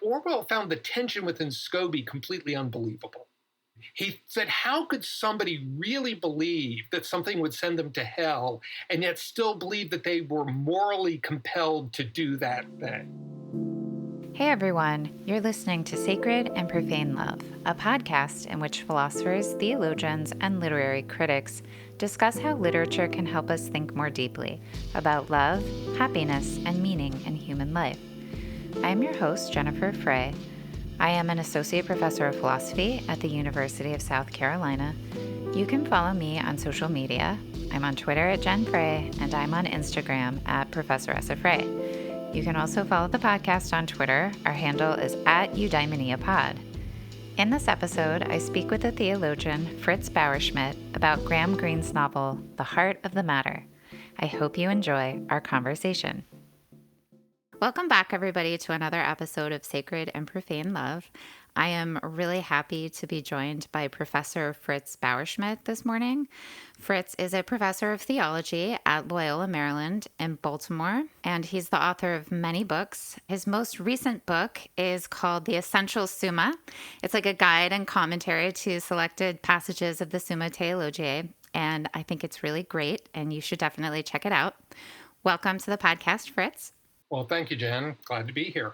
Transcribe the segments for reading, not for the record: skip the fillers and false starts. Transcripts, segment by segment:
Orwell found the tension within Scobie completely unbelievable. He said, how could somebody really believe that something would send them to hell and yet still believe that they were morally compelled to do that thing? Hey everyone, you're listening to Sacred and Profane Love, a podcast in which philosophers, theologians, and literary critics discuss how literature can help us think more deeply about love, happiness, and meaning in human life. I'm your host, Jennifer Frey. I am an associate professor of philosophy at the University of South Carolina. You can follow me on social media. I'm on Twitter at Jen Frey, and I'm on Instagram at Professor Essa Frey. You can also follow the podcast on Twitter. Our handle is at EudaimoniaPod. In this episode, I speak with the theologian Fritz Bauerschmidt about Graham Greene's novel, The Heart of the Matter. I hope you enjoy our conversation. Welcome back, everybody, to another episode of Sacred and Profane Love. I am really happy to be joined by Professor Fritz Bauerschmidt this morning. Fritz is a professor of theology at Loyola, Maryland in Baltimore, and he's the author of many books. His most recent book is called The Essential Summa. It's like a guide and commentary to selected passages of the Summa Theologiae, and I think it's really great, and you should definitely check it out. Welcome to the podcast, Fritz. Well, thank you, Jen. Glad to be here.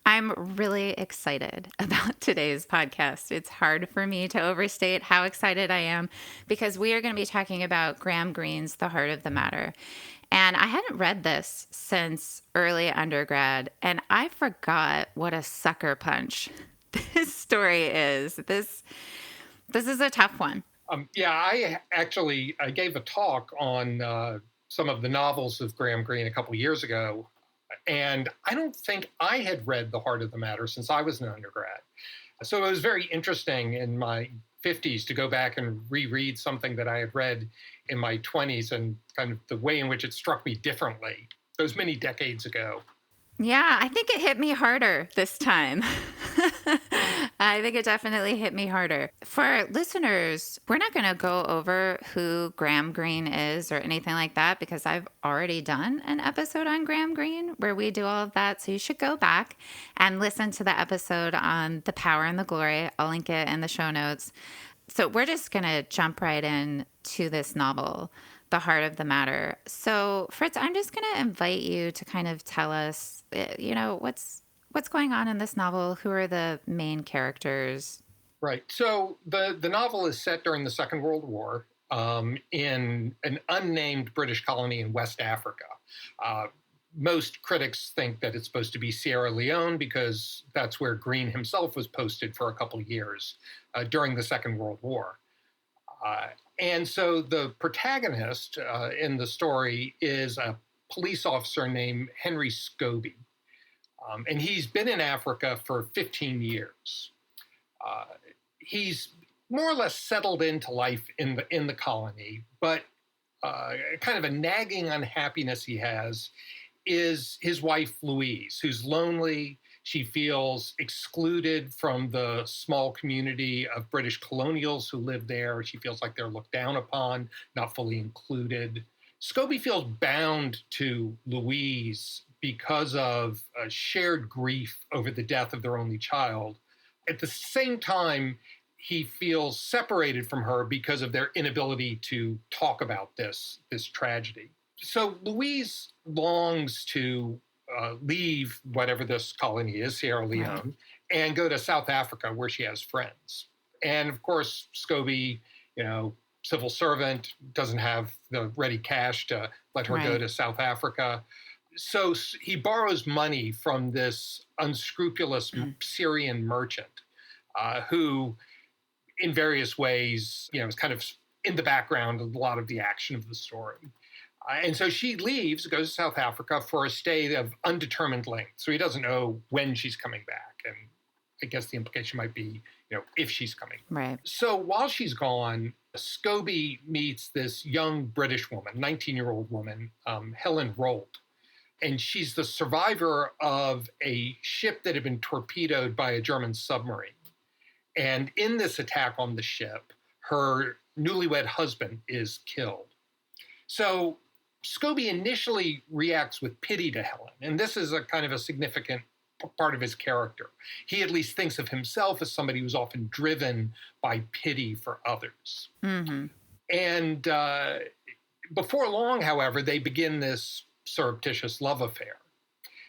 I'm really excited about today's podcast. It's hard for me to overstate how excited I am because we are going to be talking about Graham Greene's The Heart of the Matter. And I hadn't read this since early undergrad, and I forgot what a sucker punch this story is. This is a tough one. I gave a talk on some of the novels of Graham Greene a couple of years ago. And I don't think I had read The Heart of the Matter since I was an undergrad. So it was very interesting in my 50s to go back and reread something that I had read in my 20s and kind of the way in which it struck me differently those many decades ago. Yeah, I think it hit me harder this time. I think it definitely hit me harder. For listeners, we're not going to go over who Graham Greene is or anything like that because I've already done an episode on Graham Greene where we do all of that. So you should go back and listen to the episode on the power and the glory. I'll link it in the show notes. So we're just going to jump right in to this novel, The Heart of the Matter. So Fritz, I'm just going to invite you to kind of tell us, what's going on in this novel? Who are the main characters? Right. So the novel is set during the Second World War in an unnamed British colony in West Africa. Most critics think that it's supposed to be Sierra Leone because that's where Greene himself was posted for a couple of years during the Second World War. And so the protagonist in the story is a police officer named Henry Scobie. And he's been in Africa for 15 years. He's more or less settled into life in the colony, but kind of a nagging unhappiness he has is his wife, Louise, who's lonely. She feels excluded from the small community of British colonials who live there. She feels like they're looked down upon, not fully included. Scobie feels bound to Louise because of shared grief over the death of their only child. At the same time, he feels separated from her because of their inability to talk about this tragedy. So Louise longs to leave whatever this colony is, Sierra Leone, and go to South Africa where she has friends. And of course, Scobie, civil servant, doesn't have the ready cash to let her go to South Africa. So he borrows money from this unscrupulous Syrian merchant who, in various ways, is kind of in the background of a lot of the action of the story. And so she leaves, goes to South Africa for a stay of undetermined length. So he doesn't know when she's coming back. And I guess the implication might be, if she's coming. Right. So while she's gone, Scobie meets this young British woman, 19-year-old woman, Helen Rolt. And she's the survivor of a ship that had been torpedoed by a German submarine. And in this attack on the ship, her newlywed husband is killed. So Scobie initially reacts with pity to Helen. And this is a kind of a significant part of his character. He at least thinks of himself as somebody who's often driven by pity for others. Mm-hmm. And before long, however, they begin this surreptitious love affair.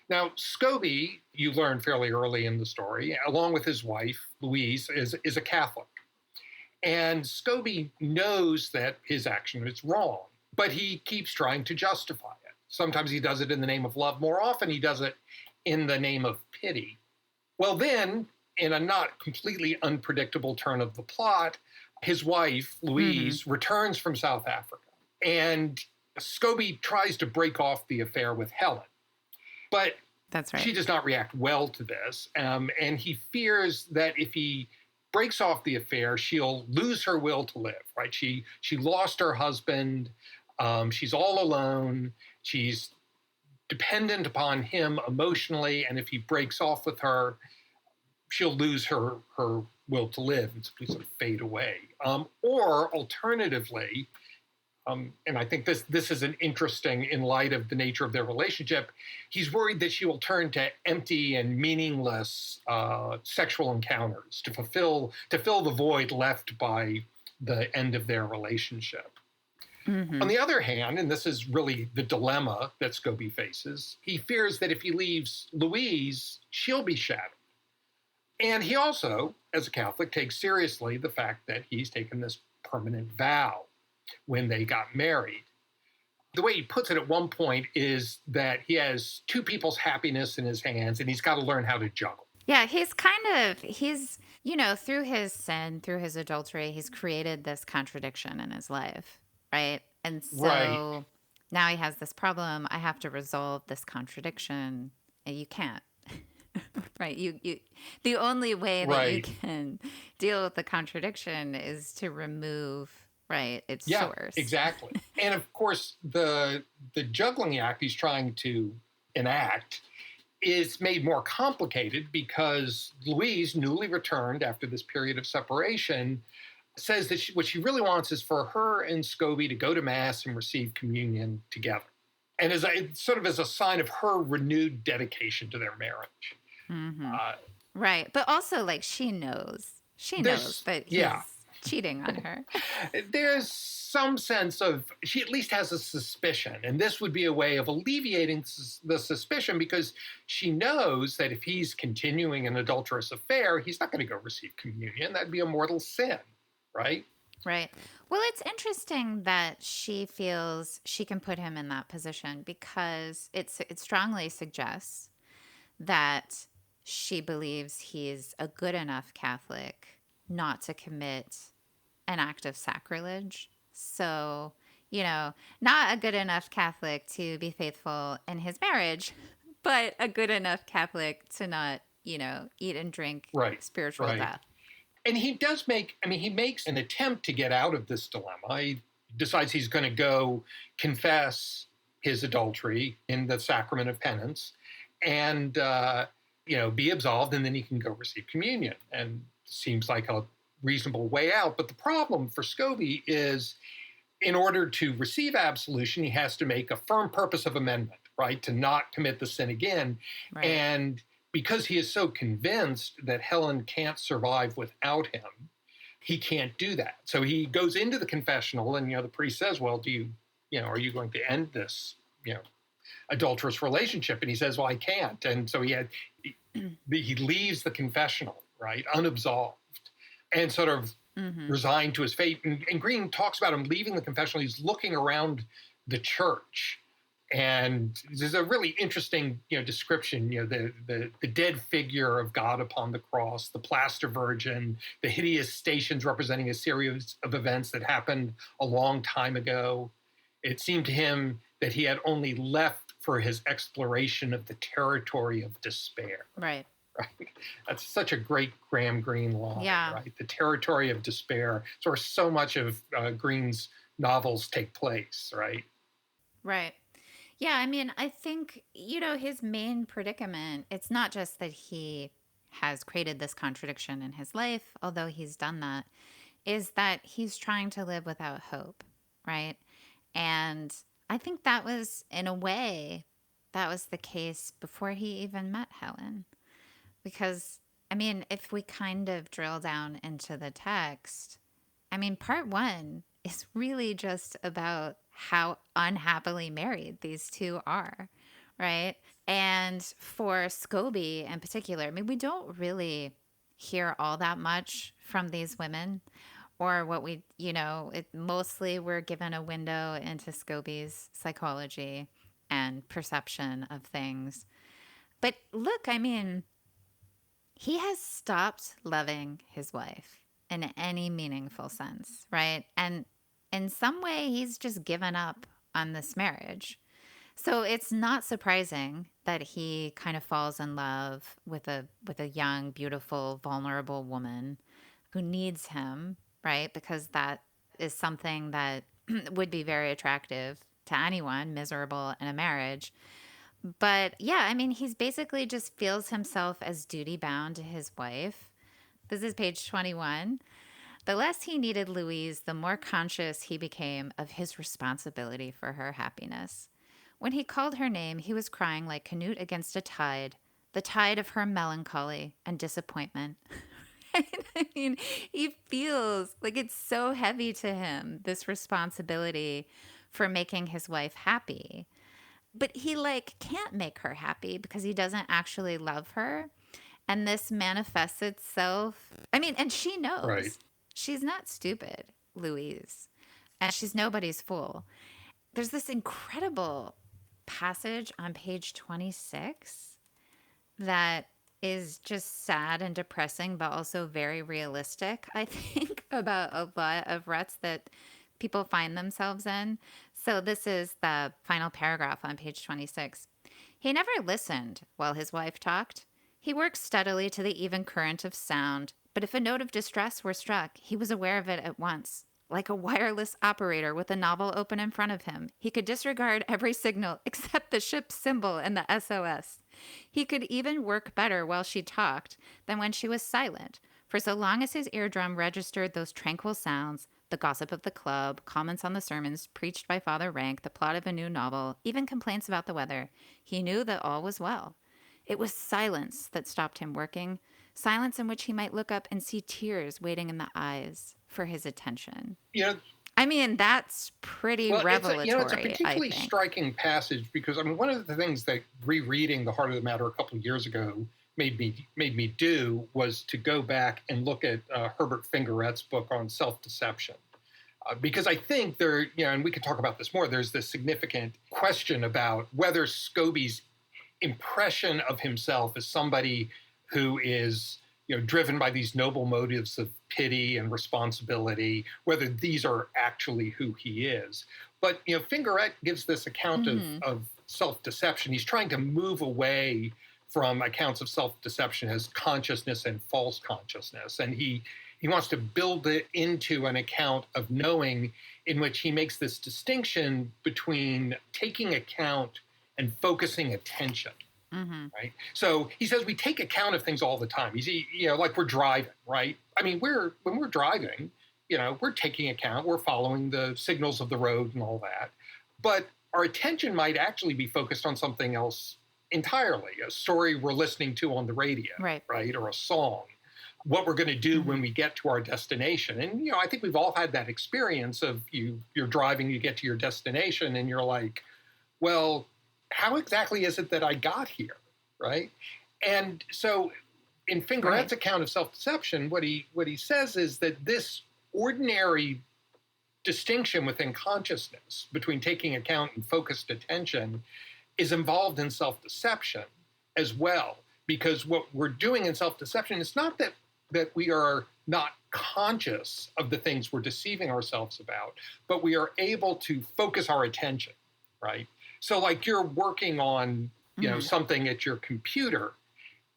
Now, Scobie, you learn fairly early in the story, along with his wife, Louise, is a Catholic. And Scobie knows that his action is wrong, but he keeps trying to justify it. Sometimes he does it in the name of love. More often, he does it in the name of pity. Well, then, in a not completely unpredictable turn of the plot, his wife, Louise, returns from South Africa. And Scobie tries to break off the affair with Helen. But That's right. she does not react well to this. And he fears that if he breaks off the affair, she'll lose her will to live, right? She lost her husband. She's all alone. She's dependent upon him emotionally. And if he breaks off with her, she'll lose her will to live and simply sort of fade away. Or alternatively, and I think this is an interesting, in light of the nature of their relationship, he's worried that she will turn to empty and meaningless sexual encounters to fill the void left by the end of their relationship. On the other hand, and this is really the dilemma that Scobie faces, he fears that if he leaves Louise, she'll be shattered. And he also, as a Catholic, takes seriously the fact that he's taken this permanent vow when they got married. The way he puts it at one point is that he has two people's happiness in his hands and he's got to learn how to juggle. Yeah, he's through his sin, through his adultery, he's created this contradiction in his life, right? And so now he has this problem. I have to resolve this contradiction. And you can't, right? The only way that you can deal with the contradiction is to remove its source. Exactly. And of course, the juggling act he's trying to enact is made more complicated because Louise, newly returned after this period of separation, says that what she really wants is for her and Scobie to go to Mass and receive communion together. And as a sign of her renewed dedication to their marriage. Mm-hmm. Right. But also, she knows that he's cheating on her. There's some sense of, she at least has a suspicion. And this would be a way of alleviating the suspicion because she knows that if he's continuing an adulterous affair, he's not going to go receive communion. That'd be a mortal sin, right? Right. Well, it's interesting that she feels she can put him in that position because it strongly suggests that she believes he's a good enough Catholic not to commit an act of sacrilege. So, not a good enough Catholic to be faithful in his marriage, but a good enough Catholic to not, eat and drink spiritual death. And he makes an attempt to get out of this dilemma. He decides he's going to go confess his adultery in the sacrament of penance and, be absolved, and then he can go receive communion. And seems like a reasonable way out. But the problem for Scobie is, in order to receive absolution, he has to make a firm purpose of amendment, right? To not commit the sin again. Right. And because he is so convinced that Helen can't survive without him, he can't do that. So he goes into the confessional and, the priest says, well, are you going to end this, adulterous relationship? And he says, well, I can't. And so he leaves the confessional, right? Unabsolved and sort of resigned to his fate. And Greene talks about him leaving the confessional. He's looking around the church. And there's a really interesting, description, the dead figure of God upon the cross, the plaster virgin, the hideous stations representing a series of events that happened a long time ago. It seemed to him that he had only left for his exploration of the territory of despair. Right. That's such a great Graham Greene line, right? The territory of despair. It's where so much of Greene's novels take place, right? Right. Yeah, I think, his main predicament, it's not just that he has created this contradiction in his life, although he's done that, is that he's trying to live without hope, right? And I think that was, in a way, that was the case before he even met Helen. Because, I mean, if we kind of drill down into the text, I mean, part one is really just about how unhappily married these two are, right? And for Scobie in particular, I mean, we don't really hear all that much from these women, or what we, mostly we're given a window into Scobie's psychology and perception of things. But look, I mean, he has stopped loving his wife in any meaningful sense, right? And in some way, he's just given up on this marriage. So it's not surprising that he kind of falls in love with a young, beautiful, vulnerable woman who needs him, right? Because that is something that would be very attractive to anyone miserable in a marriage. But yeah, I mean, he's basically just feels himself as duty bound to his wife. This is page 21. The less he needed Louise, the more conscious he became of his responsibility for her happiness. When he called her name, he was crying like Canute against a tide, the tide of her melancholy and disappointment. I mean, he feels like it's so heavy to him, this responsibility for making his wife happy. But he can't make her happy because he doesn't actually love her. And this manifests itself. I mean, and she knows. Right. She's not stupid, Louise. And she's nobody's fool. There's this incredible passage on page 26 that is just sad and depressing, but also very realistic, I think, about a lot of ruts that people find themselves in. So this is the final paragraph on page 26. He never listened while his wife talked. He worked steadily to the even current of sound, but if a note of distress were struck, he was aware of it at once. Like a wireless operator with a novel open in front of him, he could disregard every signal except the ship's symbol and the SOS. He could even work better while she talked than when she was silent, for so long as his eardrum registered those tranquil sounds, the gossip of the club, comments on the sermons preached by Father Rank, the plot of a new novel, even complaints about the weather, he knew that all was well. It was silence that stopped him working, silence in which he might look up and see tears waiting in the eyes for his attention. I mean, that's pretty revelatory. It's a particularly striking passage because, I mean, one of the things that rereading The Heart of the Matter a couple of years ago made me do was to go back and look at Herbert Fingeret's book on self-deception. Because I think there, and we could talk about this more, there's this significant question about whether Scobie's impression of himself as somebody who is driven by these noble motives of pity and responsibility, whether these are actually who he is. But, Fingeret gives this account of self-deception. He's trying to move away from accounts of self-deception as consciousness and false consciousness. And he wants to build it into an account of knowing in which he makes this distinction between taking account and focusing attention. Mm-hmm. Right. So he says we take account of things all the time. Like we're driving, right? I mean, when we're driving, we're taking account, we're following the signals of the road and all that. But our attention might actually be focused on something else entirely, a story we're listening to on the radio, right? Or a song, what we're going to do when we get to our destination. And, I think we've all had that experience of you're driving, you get to your destination and you're like, well, how exactly is it that I got here, right? And so in Fingeret's account of self-deception, what he says is that this ordinary distinction within consciousness between taking account and focused attention is involved in self-deception as well. Because what we're doing in self-deception is not that we are not conscious of the things we're deceiving ourselves about, but we are able to focus our attention, right? So like you're working on, something at your computer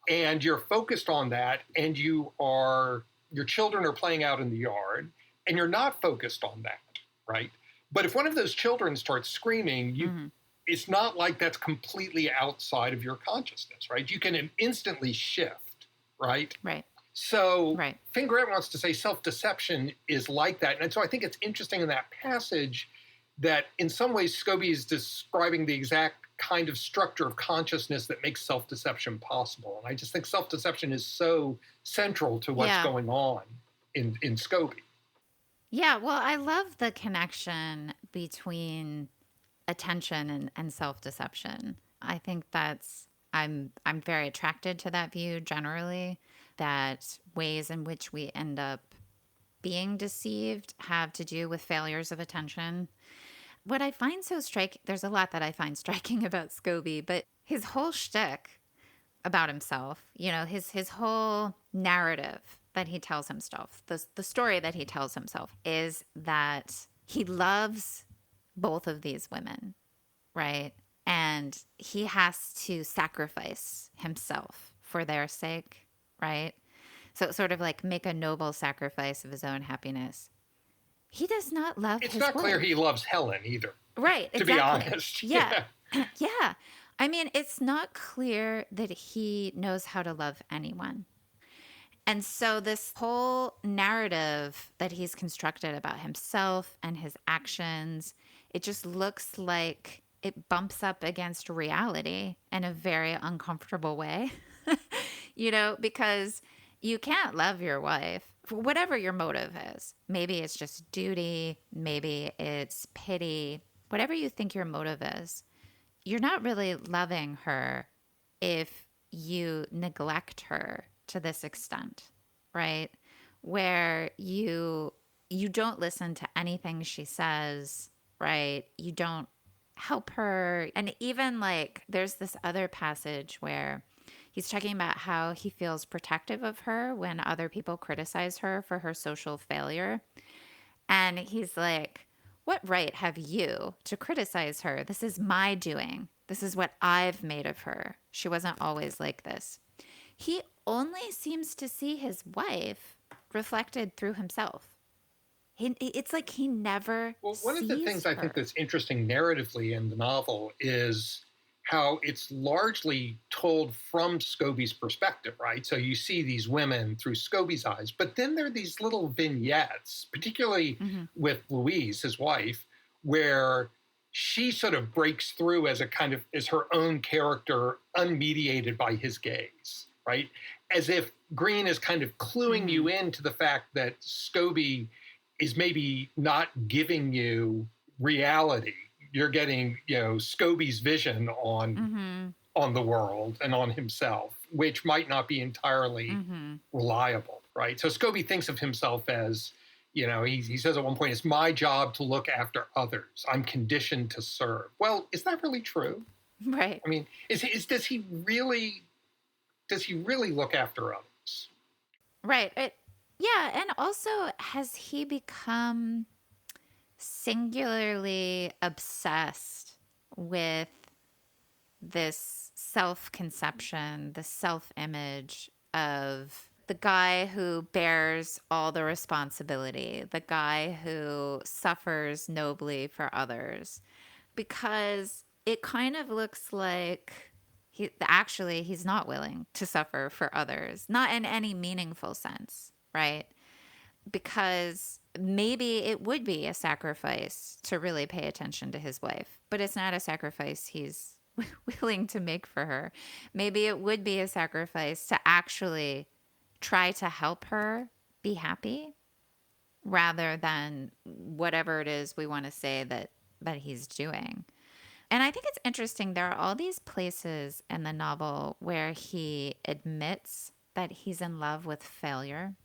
and you're focused on that and your children are playing out in the yard and you're not focused on that, right? But if one of those children starts screaming, it's not like that's completely outside of your consciousness, right? You can instantly shift, right? Right. So Fingeret wants to say self-deception is like that. And so I think it's interesting in that passage that in some ways Scobie is describing the exact kind of structure of consciousness that makes self-deception possible. And I just think self-deception is so central to what's going on in Scobie. Yeah, well, I love the connection between attention and self-deception. I think I'm very attracted to that view generally, that ways in which we end up being deceived have to do with failures of attention. What I find so striking, there's a lot that I find striking about Scobie, but his whole shtick about himself, his whole narrative that he tells himself, the story that he tells himself is that he loves both of these women, right? And he has to sacrifice himself for their sake, right? So sort of like make a noble sacrifice of his own happiness. He does not love his wife. It's not clear he loves Helen either. Right, exactly. To be honest. Yeah. Yeah. I mean, it's not clear that he knows how to love anyone. And so this whole narrative that he's constructed about himself and his actions, it just looks like it bumps up against reality in a very uncomfortable way, because you can't love your wife for whatever your motive is. Maybe it's just duty. Maybe it's pity. Whatever you think your motive is, you're not really loving her if you neglect her to this extent, right? Where you don't listen to anything she says, right? You don't help her. And even like there's this other passage where he's talking about how he feels protective of her when other people criticize her for her social failure. And he's like, what right have you to criticize her? This is my doing. This is what I've made of her. She wasn't always like this. He only seems to see his wife reflected through himself. It's like he never Well, one of the things her. I think that's interesting narratively in the novel is how it's largely told from Scobie's perspective, right? So you see these women through Scobie's eyes, but then there are these little vignettes, particularly with Louise, his wife, where she sort of breaks through as her own character, unmediated by his gaze, right? As if Greene is kind of cluing you into the fact that Scobie is maybe not giving you reality. You're getting, Scobie's vision on the world and on himself, which might not be entirely reliable, right? So Scobie thinks of himself as, he says at one point, it's my job to look after others. I'm conditioned to serve. Well, is that really true? Right. I mean, does he really look after others? Right. Yeah. And also, has he become singularly obsessed with this self-conception, the self-image of the guy who bears all the responsibility, the guy who suffers nobly for others? Because it kind of looks like he's not willing to suffer for others, not in any meaningful sense, right? Because maybe it would be a sacrifice to really pay attention to his wife, but it's not a sacrifice he's willing to make for her. Maybe it would be a sacrifice to actually try to help her be happy rather than whatever it is we want to say that he's doing. And I think it's interesting. There are all these places in the novel where he admits that he's in love with failure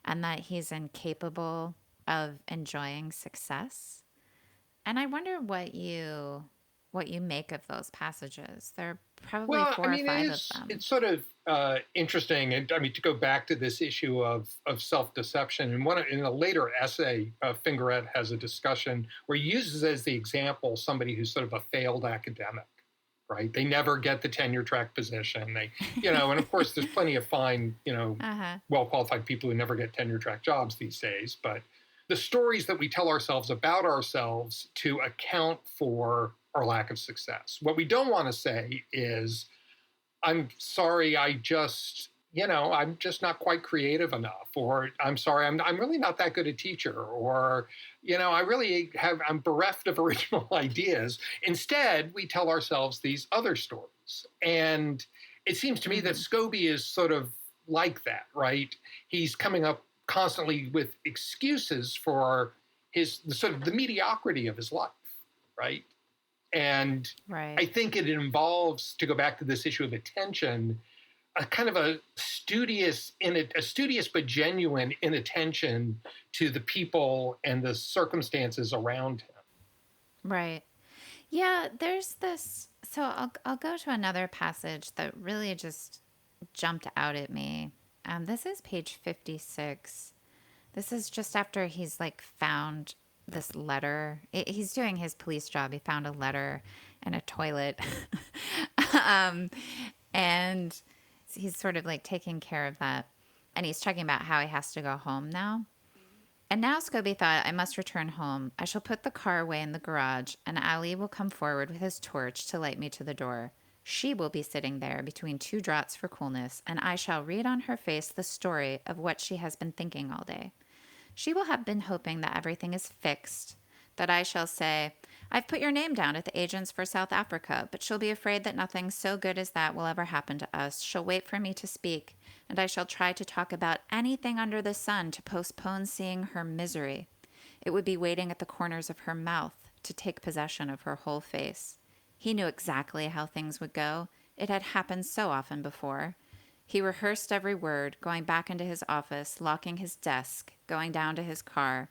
and that he's incapable of enjoying success. And I wonder what you make of those passages. There are probably 4 or 5 of them. It's sort of interesting, and to go back to this issue of self-deception. And in a later essay, Fingeret has a discussion where he uses as the example somebody who's sort of a failed academic. Right? They never get the tenure track position. They, and of course, there's plenty of fine, well-qualified people who never get tenure track jobs these days. But the stories that we tell ourselves about ourselves to account for our lack of success. What we don't want to say is, I'm sorry, I just, I'm just not quite creative enough, or I'm sorry, I'm really not that good a teacher, or, I'm bereft of original ideas. Instead, we tell ourselves these other stories. And it seems to me that Mm-hmm. Scobie is sort of like that, right? He's coming up constantly with excuses for the mediocrity of his life, right? And Right. I think it involves, to go back to this issue of attention, a kind of a studious but genuine inattention to the people and the circumstances around him. Right. Yeah, there's this. So I'll go to another passage that really just jumped out at me. This is page 56. This is just after he's like found this letter. He's doing his police job. He found a letter in a toilet. um, and he's sort of like taking care of that. And he's talking about how he has to go home now. And now Scobie thought, I must return home. I shall put the car away in the garage, and Ali will come forward with his torch to light me to the door. She will be sitting there between two draughts for coolness, and I shall read on her face the story of what she has been thinking all day. She will have been hoping that everything is fixed, that I shall say, I've put your name down at the agents for South Africa, but she'll be afraid that nothing so good as that will ever happen to us. She'll wait for me to speak, and I shall try to talk about anything under the sun to postpone seeing her misery. It would be waiting at the corners of her mouth to take possession of her whole face. He knew exactly how things would go. It had happened so often before. He rehearsed every word, going back into his office, locking his desk, going down to his car.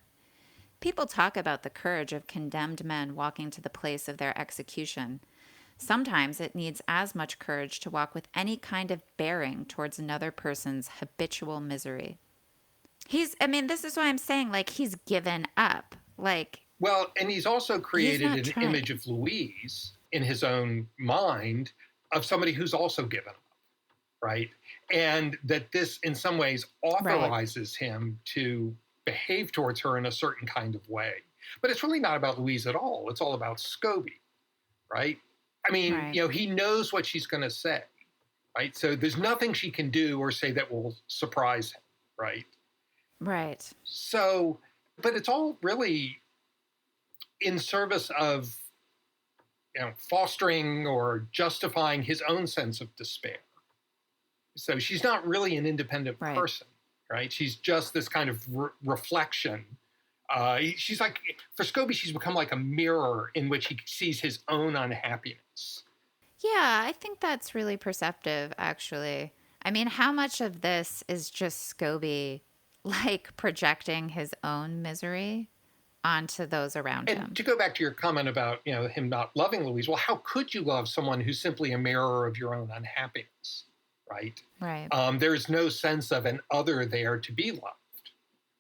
People talk about the courage of condemned men walking to the place of their execution. Sometimes it needs as much courage to walk with any kind of bearing towards another person's habitual misery. This is why I'm saying, like, he's given up. Well, and he's also He's created not an trying. image of Louise in his own mind of somebody who's also given up, right? And that this, in some ways, Right. authorizes him to behave towards her in a certain kind of way. But it's really not about Louise at all. It's all about Scobie, right? I mean, Right. he knows what she's going to say, right? So there's nothing she can do or say that will surprise him, right? Right. So, but it's all really in service of, fostering or justifying his own sense of despair. So she's not really an independent Right. person, right? She's just this kind of reflection. She's like, for Scobie, she's become like a mirror in which he sees his own unhappiness. Yeah, I think that's really perceptive, actually. I mean, how much of this is just Scobie, like, projecting his own misery onto those around And him? to go back to your comment about, him not loving Louise, well, how could you love someone who's simply a mirror of your own unhappiness, right? Right. There's no sense of an other there to be loved,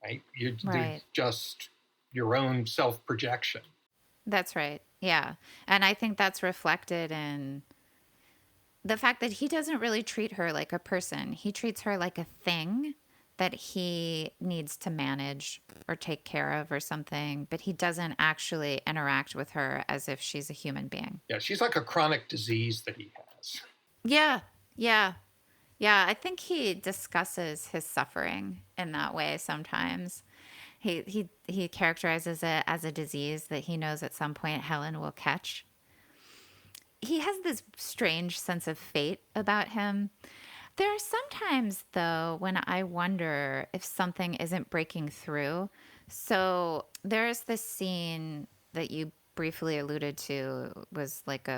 right? There's Right. just your own self-projection. That's right. Yeah. And I think that's reflected in the fact that he doesn't really treat her like a person. He treats her like a thing that he needs to manage or take care of or something, but he doesn't actually interact with her as if she's a human being. Yeah, she's like a chronic disease that he has. Yeah. Yeah. Yeah. I think he discusses his suffering in that way sometimes. He characterizes it as a disease that he knows at some point Helen will catch. He has this strange sense of fate about him. There are some times, though, when I wonder if something isn't breaking through. So there's this scene that you briefly alluded to was like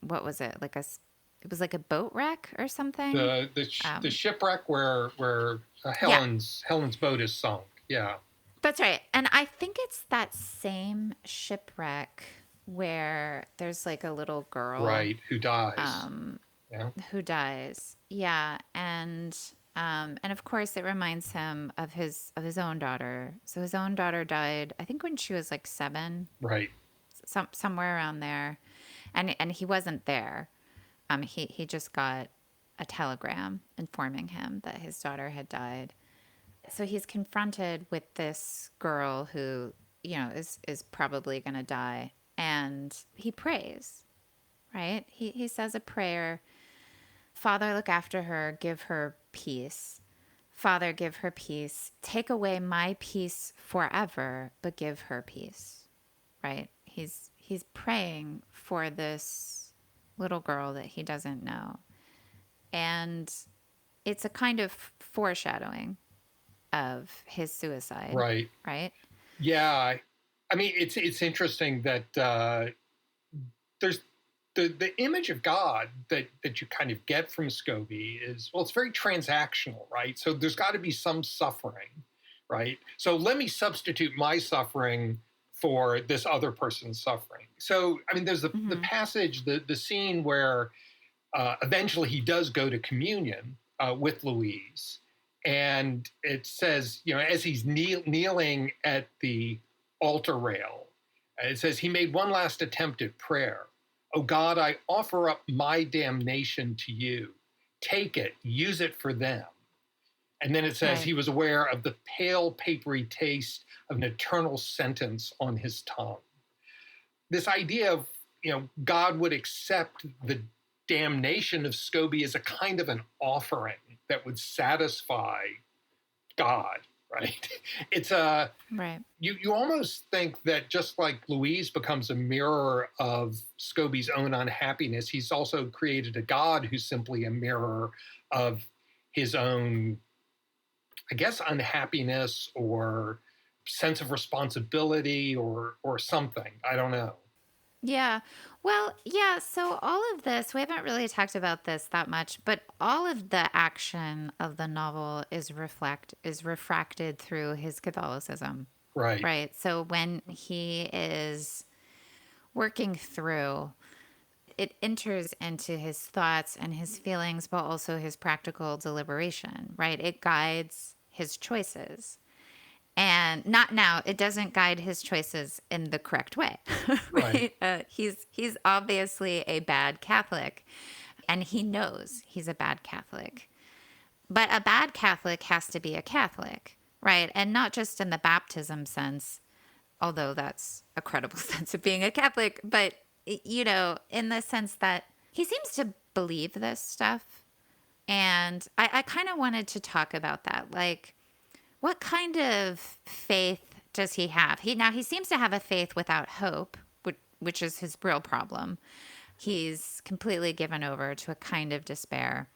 what was it? It was like a boat wreck or something. The shipwreck where Yeah, Helen's boat is sunk. Yeah. that's right. And I think it's that same shipwreck where there's like a little girl Right, who dies. um, Yeah. who dies. Yeah, and of course it reminds him of his own daughter. So his own daughter died, I think when she was like 7, Right. somewhere around there, and he wasn't there. He just got a telegram informing him that his daughter had died. So he's confronted with this girl who is probably going to die, and he prays. Right? He says a prayer. Father, look after her, give her peace. Father, give her peace. Take away my peace forever, but give her peace. Right? He's praying for this little girl that he doesn't know. And it's a kind of foreshadowing of his suicide. Right. Right? Yeah. I mean, it's interesting that there's the image of God that you kind of get from Scobie is, well, it's very transactional, right? So there's got to be some suffering, right? So let me substitute my suffering for this other person's suffering. So, I mean, there's the passage, the scene where eventually he does go to communion with Louise. And it says, as he's kneeling at the altar rail, it says, he made one last attempt at prayer. Oh God, I offer up my damnation to you. Take it, use it for them. And then it says he was aware of the pale, papery taste of an eternal sentence on his tongue. This idea of, God would accept the damnation of Scobie as a kind of an offering that would satisfy God, right? It's a right. You almost think that just like Louise becomes a mirror of Scobie's own unhappiness, he's also created a God who's simply a mirror of his own, I guess, unhappiness or sense of responsibility or something. I don't know. Yeah. Well, yeah. So all of this, we haven't really talked about this that much, but all of the action of the novel is refracted through his Catholicism. Right. Right. So when he is working through, it enters into his thoughts and his feelings, but also his practical deliberation, right? It guides his choices. And not now, it doesn't guide his choices in the correct way. Right? He's obviously a bad Catholic, and he knows he's a bad Catholic. But a bad Catholic has to be a Catholic, right? And not just in the baptism sense, although that's a credible sense of being a Catholic, but, in the sense that he seems to believe this stuff. And I kind of wanted to talk about that. Like, what kind of faith does he have? He seems to have a faith without hope, which is his real problem. He's completely given over to a kind of despair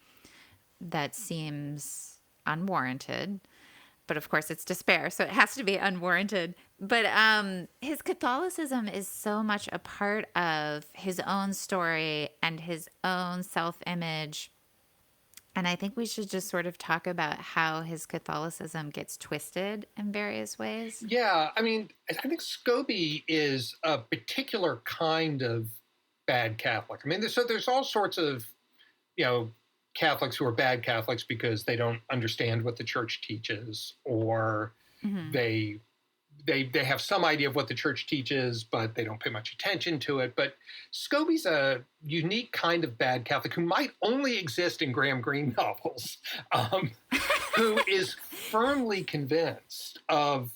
that seems unwarranted. But of course, it's despair, so it has to be unwarranted. But his Catholicism is so much a part of his own story and his own self-image. And I think we should just sort of talk about how his Catholicism gets twisted in various ways. Yeah, I mean, I think Scobie is a particular kind of bad Catholic. I mean, there's all sorts of, Catholics who are bad Catholics because they don't understand what the church teaches, or they have some idea of what the church teaches, but they don't pay much attention to it. But Scobie's a unique kind of bad Catholic who might only exist in Graham Greene novels, who is firmly convinced of,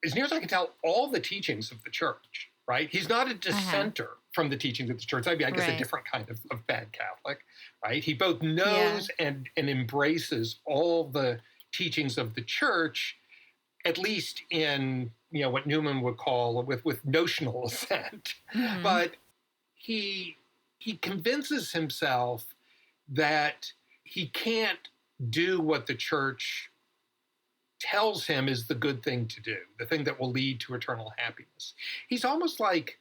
as near as I can tell, all the teachings of the church, right? He's not a dissenter from the teachings of the church. I guess a different kind of bad Catholic, right? He both knows and embraces all the teachings of the church, at least in what Newman would call with notional assent. But he convinces himself that he can't do what the church tells him is the good thing to do, the thing that will lead to eternal happiness. It's almost like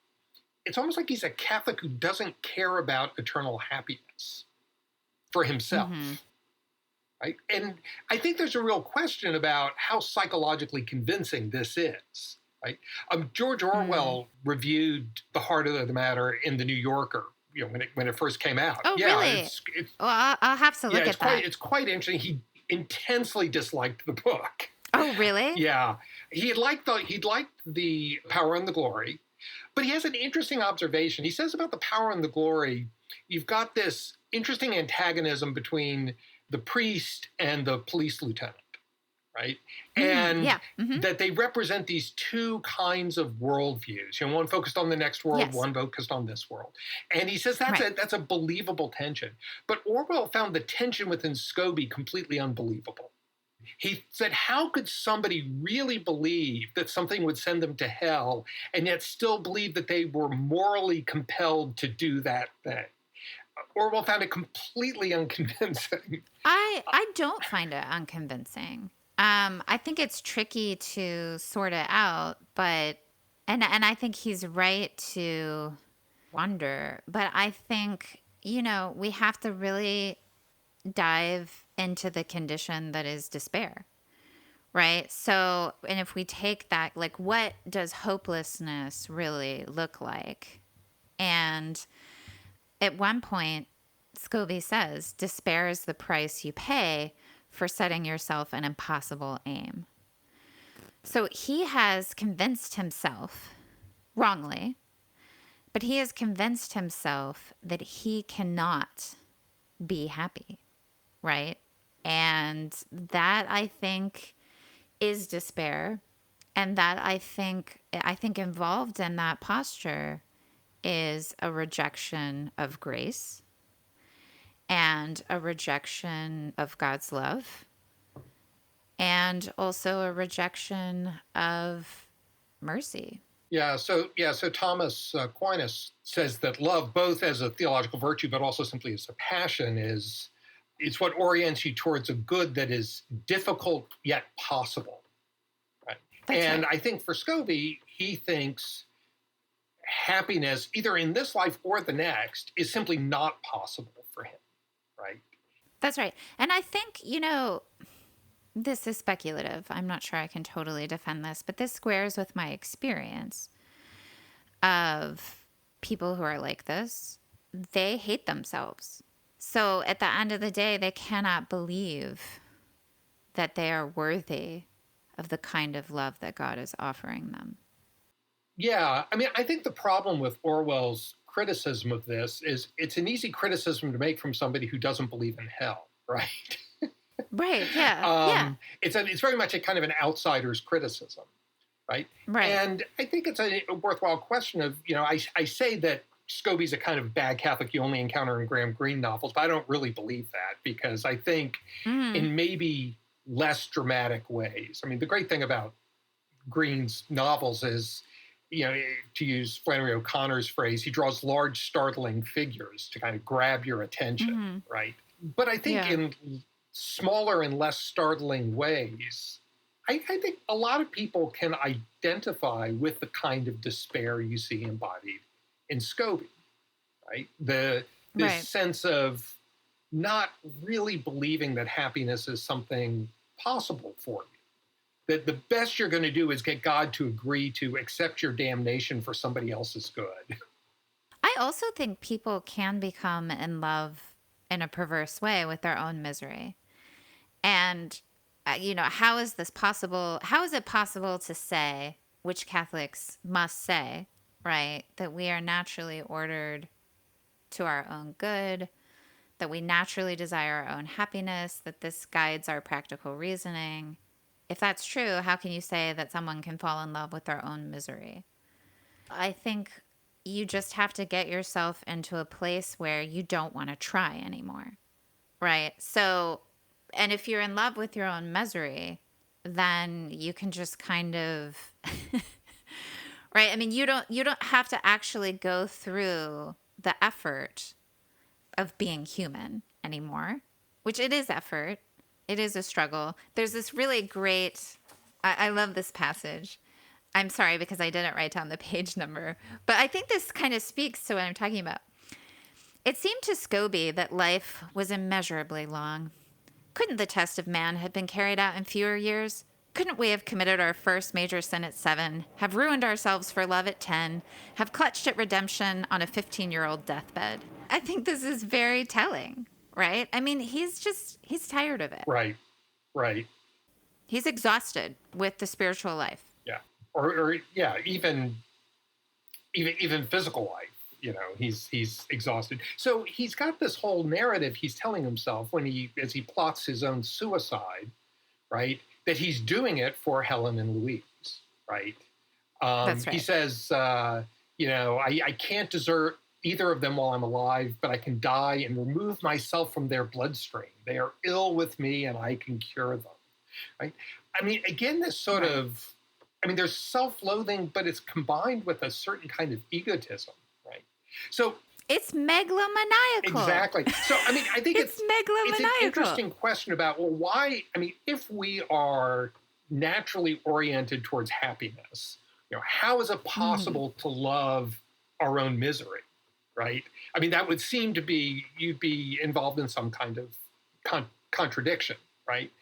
he's a Catholic who doesn't care about eternal happiness for himself. Right? And I think there's a real question about how psychologically convincing this is. Right? George Orwell reviewed The Heart of the Matter in The New Yorker, when it first came out. Oh, really? Well, I'll have to look at that. It's quite interesting. He intensely disliked the book. Oh, really? Yeah, he'd liked the Power and the Glory, but he has an interesting observation. He says about the Power and the Glory, you've got this interesting antagonism between the priest and the police lieutenant, right? And Yeah. Mm-hmm. that they represent these two kinds of worldviews. One focused on the next world, Yes. one focused on this world. And he says that's Right. that's a believable tension. But Orwell found the tension within Scobie completely unbelievable. He said, how could somebody really believe that something would send them to hell and yet still believe that they were morally compelled to do that thing? Orwell found it completely unconvincing. I don't find it unconvincing. I think it's tricky to sort it out, but and I think he's right to wonder, but I think, we have to really dive into the condition that is despair, right? So, and if we take that, like, what does hopelessness really look like? And at one point, Scobie says, despair is the price you pay for setting yourself an impossible aim. So he has convinced himself, wrongly, but he has convinced himself that he cannot be happy, right? And that, I think, is despair. And that I think involved in that posture is a rejection of grace and a rejection of God's love and also a rejection of mercy. So Thomas Aquinas says that love, both as a theological virtue, but also simply as a passion, it's what orients you towards a good that is difficult yet possible. Right? And right. I think for Scobie, he thinks happiness, either in this life or the next, is simply not possible for him. Right? That's right. And I think, this is speculative. I'm not sure I can totally defend this, but this squares with my experience of people who are like this. They hate themselves. So at the end of the day, they cannot believe that they are worthy of the kind of love that God is offering them. Yeah. I mean, I think the problem with Orwell's criticism of this is it's an easy criticism to make from somebody who doesn't believe in hell, right? Right. Yeah. It's very much a kind of an outsider's criticism, right? Right. And I think it's a worthwhile question of, I say that Scobie's a kind of bad Catholic you only encounter in Graham Greene novels, but I don't really believe that because I think in maybe less dramatic ways. I mean, the great thing about Greene's novels is, to use Flannery O'Connor's phrase, he draws large, startling figures to kind of grab your attention, right? But I think in smaller and less startling ways, I think a lot of people can identify with the kind of despair you see embodied in Scobie, right? This sense of not really believing that happiness is something possible for you. That the best you're going to do is get God to agree to accept your damnation for somebody else's good. I also think people can become in love in a perverse way with their own misery. And, how is this possible? How is it possible to say, which Catholics must say, right, that we are naturally ordered to our own good, that we naturally desire our own happiness, that this guides our practical reasoning? If that's true, how can you say that someone can fall in love with their own misery? I think you just have to get yourself into a place where you don't want to try anymore, right? So, and if you're in love with your own misery, then you can just kind of, right? I mean, you don't have to actually go through the effort of being human anymore, which it is effort. It is a struggle. There's this really great, I love this passage. I'm sorry because I didn't write down the page number, but I think this kind of speaks to what I'm talking about. It seemed to Scobie that life was immeasurably long. Couldn't the test of man have been carried out in fewer years? Couldn't we have committed our first major sin at 7, have ruined ourselves for love at 10, have clutched at redemption on a 15-year-old deathbed? I think this is very telling, right? I mean, he's tired of it. Right. He's exhausted with the spiritual life. Yeah. Or even physical life. He's exhausted. So he's got this whole narrative he's telling himself as he plots his own suicide, right? that he's doing it for Helen and Louise, right? That's right. He says, I can't desert either of them while I'm alive, but I can die and remove myself from their bloodstream. They are ill with me and I can cure them, right? I mean, again, this sort of, there's self-loathing, but it's combined with a certain kind of egotism, right? So it's megalomaniacal. Exactly. So, I think it's megalomaniacal. It's an interesting question about, well, why, if we are naturally oriented towards happiness, how is it possible to love our own misery, right? That would seem to be, you'd be involved in some kind of contradiction, right?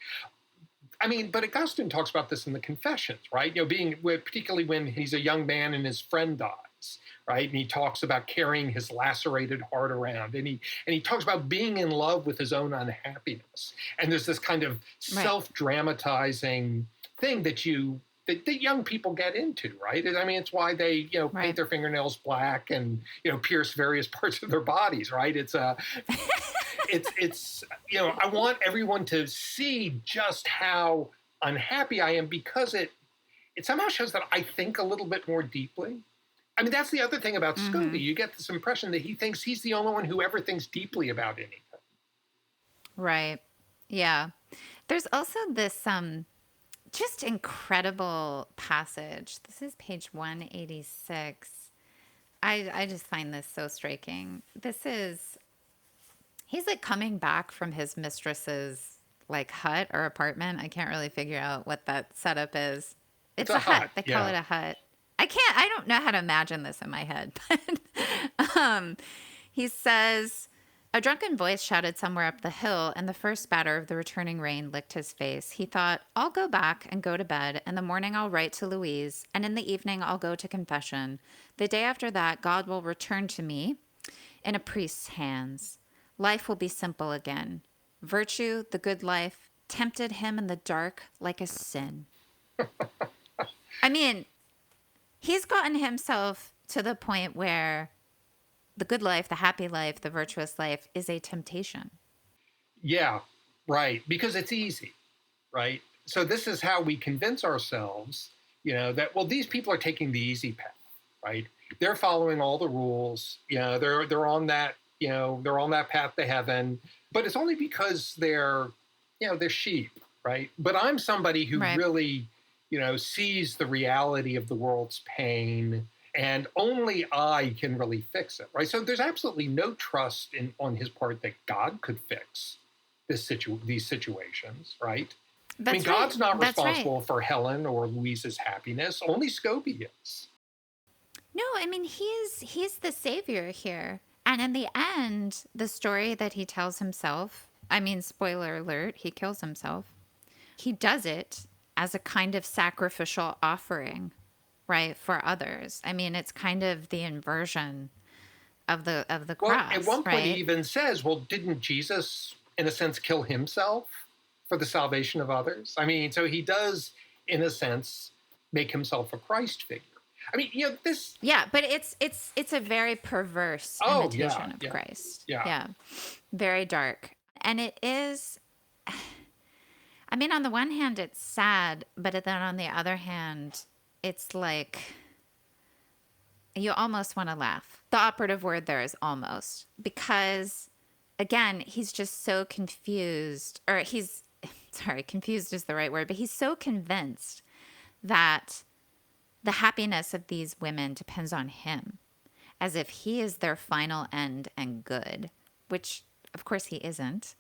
But Augustine talks about this in the Confessions, right? Particularly when he's a young man and his friend dies, right? And he talks about carrying his lacerated heart around, and he talks about being in love with his own unhappiness. And there's this kind of self-dramatizing thing that young people get into, right? It's why they, paint their fingernails black and, pierce various parts of their bodies, right? It's I want everyone to see just how unhappy I am, because it somehow shows that I think a little bit more deeply. That's the other thing about Scobie. You get this impression that he thinks he's the only one who ever thinks deeply about anything. Right. Yeah. There's also this just incredible passage. This is page 186. I just find this so striking. He's like coming back from his mistress's like hut or apartment. I can't really figure out what that setup is. It's a hut. They call it a hut. I don't know how to imagine this in my head, but he says, a drunken voice shouted somewhere up the hill, and the first spatter of the returning rain licked his face. He thought, I'll go back and go to bed. In the morning, I'll write to Louise, and in the evening, I'll go to confession. The day after that, God will return to me in a priest's hands. Life will be simple again. Virtue, the good life, tempted him in the dark like a sin. He's gotten himself to the point where the good life, the happy life, the virtuous life is a temptation. Yeah, right. Because it's easy, right? So this is how we convince ourselves, that, well, these people are taking the easy path, right? They're following all the rules. They're on that, they're on that path to heaven, but it's only because they're sheep, right? But I'm somebody who really, sees the reality of the world's pain, and only I can really fix it, right? So there's absolutely no trust on his part that God could fix these situations, right? God's not responsible for Helen or Louise's happiness. Only Scobie is. No, he's the savior here. And in the end, the story that he tells himself, spoiler alert, he kills himself. He does it as a kind of sacrificial offering, right, for others. It's kind of the inversion of the cross. At one point, he even says, well, didn't Jesus, in a sense, kill himself for the salvation of others? So he does, in a sense, make himself a Christ figure. This. Yeah, but it's a very perverse imitation of Christ. Yeah, very dark, and it is. On the one hand, it's sad, but then on the other hand, it's like you almost want to laugh. The operative word there is almost, because again, he's just so confused, or confused is the right word, but he's so convinced that the happiness of these women depends on him, as if he is their final end and good, which of course he isn't.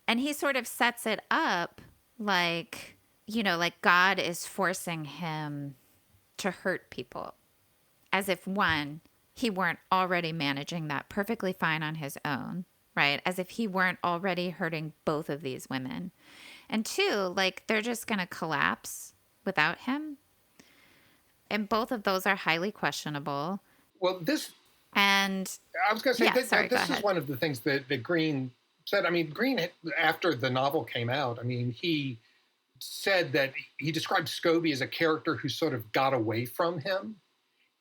And he sort of sets it up like, like God is forcing him to hurt people, as if one, he weren't already managing that perfectly fine on his own, right? As if he weren't already hurting both of these women. And two, like they're just going to collapse without him. And both of those are highly questionable. Well, I was going to say, this is one of the things that Greene said. Greene, after the novel came out, he said that he described Scobie as a character who sort of got away from him,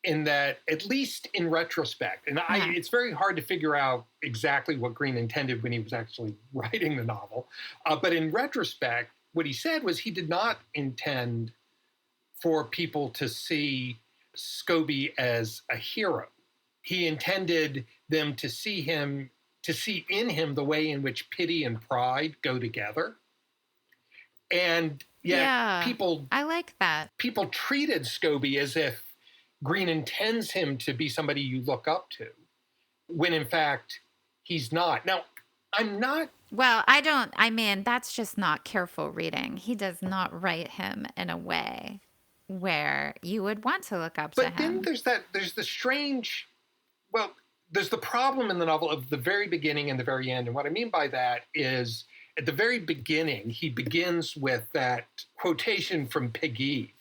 in that, at least in retrospect, and it's very hard to figure out exactly what Greene intended when he was actually writing the novel, but in retrospect, what he said was he did not intend for people to see Scobie as a hero. He intended them to see in him the way in which pity and pride go together. And yet I like that. People treated Scobie as if Greene intends him to be somebody you look up to, when in fact he's not. Now, I'm not. Well, that's just not careful reading. He does not write him in a way where you would want to look up to him. But then there's the strange, there's the problem in the novel of the very beginning and the very end. And what I mean by that is, at the very beginning, he begins with that quotation from Peggy,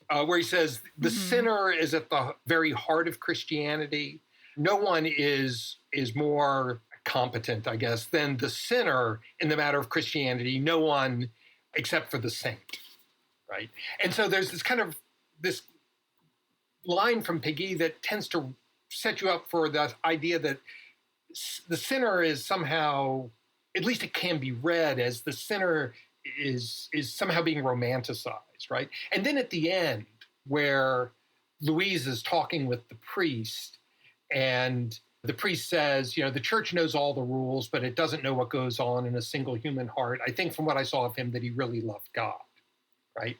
where he says, the sinner is at the very heart of Christianity. No one is more competent, I guess, than the sinner in the matter of Christianity. No one except for the saint, right? And so there's this line from Peggy that tends to set you up for the idea that the sinner is somehow, at least it can be read as the sinner is somehow being romanticized, right? And then at the end, where Louise is talking with the priest, and the priest says, the church knows all the rules, but it doesn't know what goes on in a single human heart. I think from what I saw of him that he really loved God, right?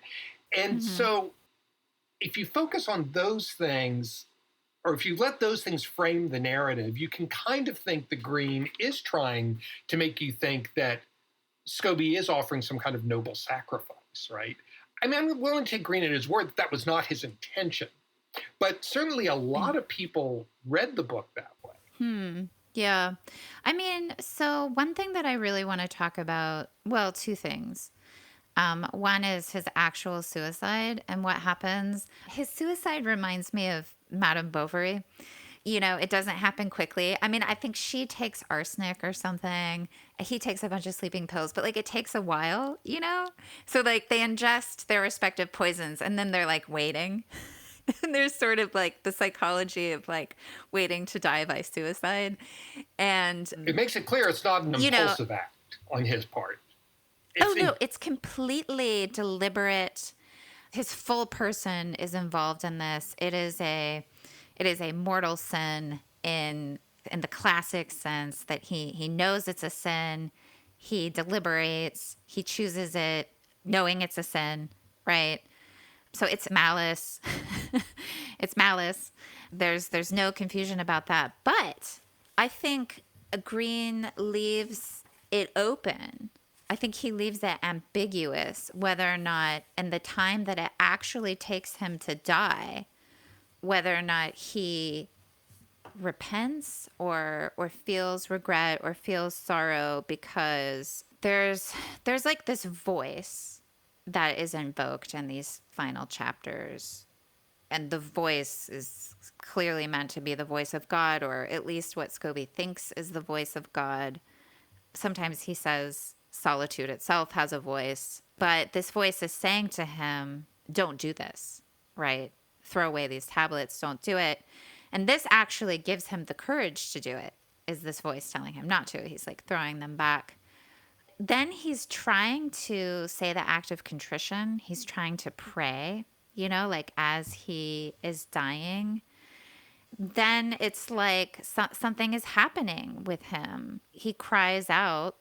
And so if you focus on those things, or if you let those things frame the narrative, you can kind of think that Greene is trying to make you think that Scobie is offering some kind of noble sacrifice, right? I mean, I'm willing to take Greene at his word that that was not his intention. But certainly a lot of people read the book that way. Yeah. I mean, so one thing that I really want to talk about, well, two things. One is his actual suicide and what happens. His suicide reminds me of Madame Bovary. It doesn't happen quickly. I mean, I think she takes arsenic or something. He takes a bunch of sleeping pills, but it takes a while, So they ingest their respective poisons and then they're waiting. And there's sort of the psychology of waiting to die by suicide. And it makes it clear it's not an impulsive act on his part. No, it's completely deliberate. His full person is involved in this. It is a mortal sin in the classic sense that he knows it's a sin. He deliberates. He chooses it knowing it's a sin, right? So it's malice. It's malice. There's no confusion about that. But I think Greene leaves it open. I think he leaves it ambiguous whether or not, in the time that it actually takes him to die, whether or not he repents or feels regret or feels sorrow, because there's this voice that is invoked in these final chapters. And the voice is clearly meant to be the voice of God, or at least what Scobie thinks is the voice of God. Sometimes he says solitude itself has a voice, but this voice is saying to him, don't do this, right? Throw away these tablets, don't do it. And this actually gives him the courage to do it, is this voice telling him not to. He's throwing them back. Then he's trying to say the act of contrition. He's trying to pray, as he is dying. Then it's something is happening with him. He cries out,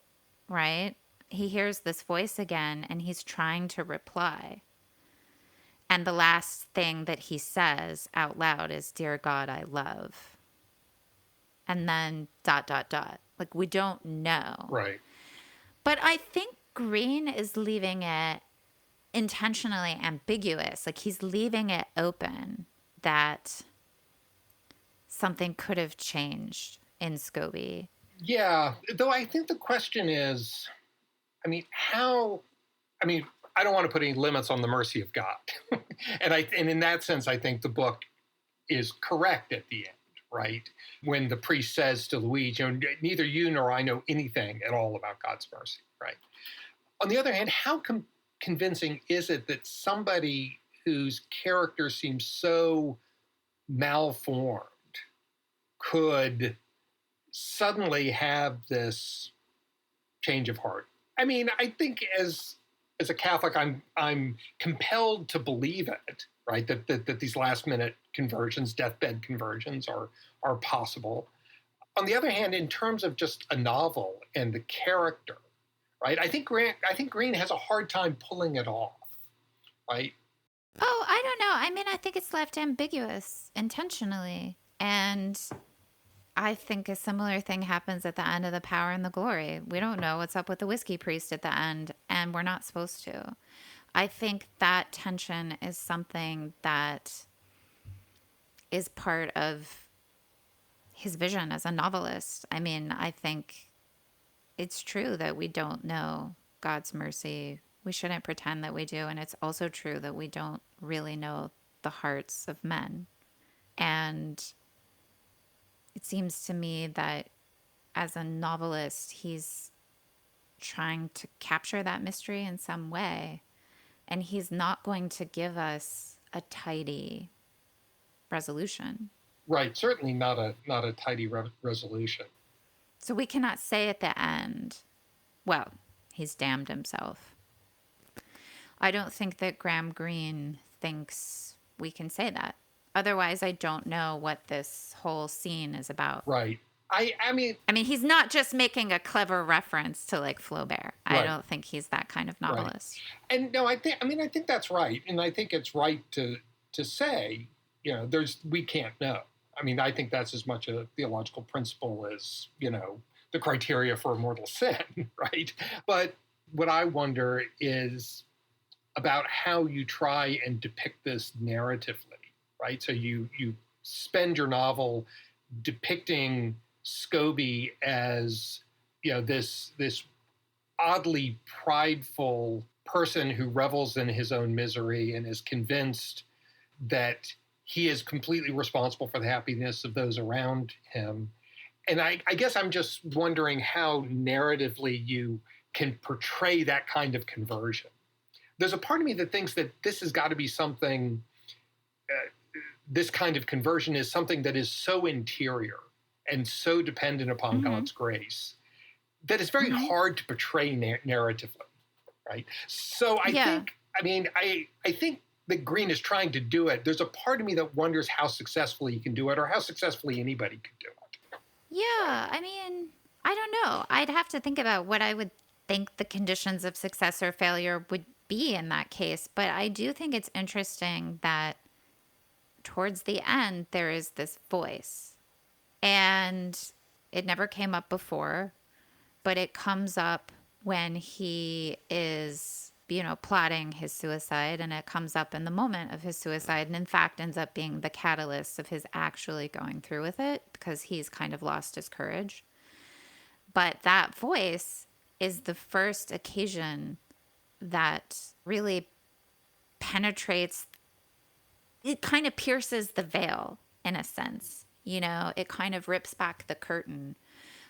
right? He hears this voice again, and he's trying to reply. And the last thing that he says out loud is, "Dear God, I love." And then ... we don't know. Right. But I think Greene is leaving it intentionally ambiguous. He's leaving it open that something could have changed in Scobie. Yeah, though I think the question is, I don't want to put any limits on the mercy of God. and in that sense, I think the book is correct at the end, right? When the priest says to Louise, neither you nor I know anything at all about God's mercy, right? On the other hand, how convincing is it that somebody whose character seems so malformed could suddenly have this change of heart? I think as as a Catholic, I'm compelled to believe it, right? That these last minute conversions, deathbed conversions, are possible. On the other hand, in terms of just a novel and the character, right? I think Greene has a hard time pulling it off, right? Oh, I don't know. I mean, I think it's left ambiguous intentionally. And I think a similar thing happens at the end of The Power and the Glory. We don't know what's up with the whiskey priest at the end, and we're not supposed to. I think that tension is something that is part of his vision as a novelist. I mean, I think it's true that we don't know God's mercy. We shouldn't pretend that we do. And it's also true that we don't really know the hearts of men. And it seems to me that as a novelist, he's trying to capture that mystery in some way. And he's not going to give us a tidy resolution. Right. Certainly not a tidy resolution. So we cannot say at the end, well, he's damned himself. I don't think that Graham Greene thinks we can say that. Otherwise, I don't know what this whole scene is about. Right. I mean, he's not just making a clever reference to like Flaubert. I Right. don't think he's that kind of novelist. and no, I think that's right, and I think it's right to say, we can't know. I mean, I think that's as much a theological principle as, the criteria for mortal sin, right? But what I wonder is about how you try and depict this narratively, right? So you spend your novel depicting Scobie as, this oddly prideful person who revels in his own misery and is convinced that he is completely responsible for the happiness of those around him. And I guess I'm just wondering how narratively you can portray that kind of conversion. There's a part of me that thinks that this has got to be something, this kind of conversion is something that is so interior and so dependent upon God's grace that it's very hard to portray narratively, right? So I think that Greene is trying to do it. There's a part of me that wonders how successfully he can do it, or how successfully anybody could do it. Yeah, I mean, I don't know. I'd have to think about what I would think the conditions of success or failure would be in that case. But I do think it's interesting that towards the end, there is this voice. And it never came up before, but it comes up when he is, plotting his suicide, and it comes up in the moment of his suicide, and in fact ends up being the catalyst of his actually going through with it, because he's kind of lost his courage. But that voice is the first occasion that really penetrates, it kind of pierces the veil in a sense. It kind of rips back the curtain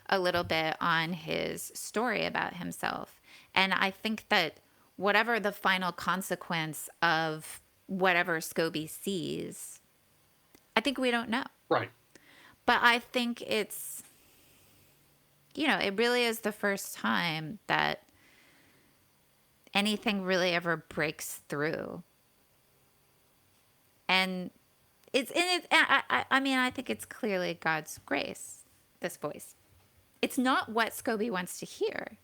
a little bit on his story about himself. And I think that whatever the final consequence of whatever Scobie sees, I think we don't know. Right. But I think it's, it really is the first time that anything really ever breaks through. And I think it's clearly God's grace, this voice. It's not what Scobie wants to hear.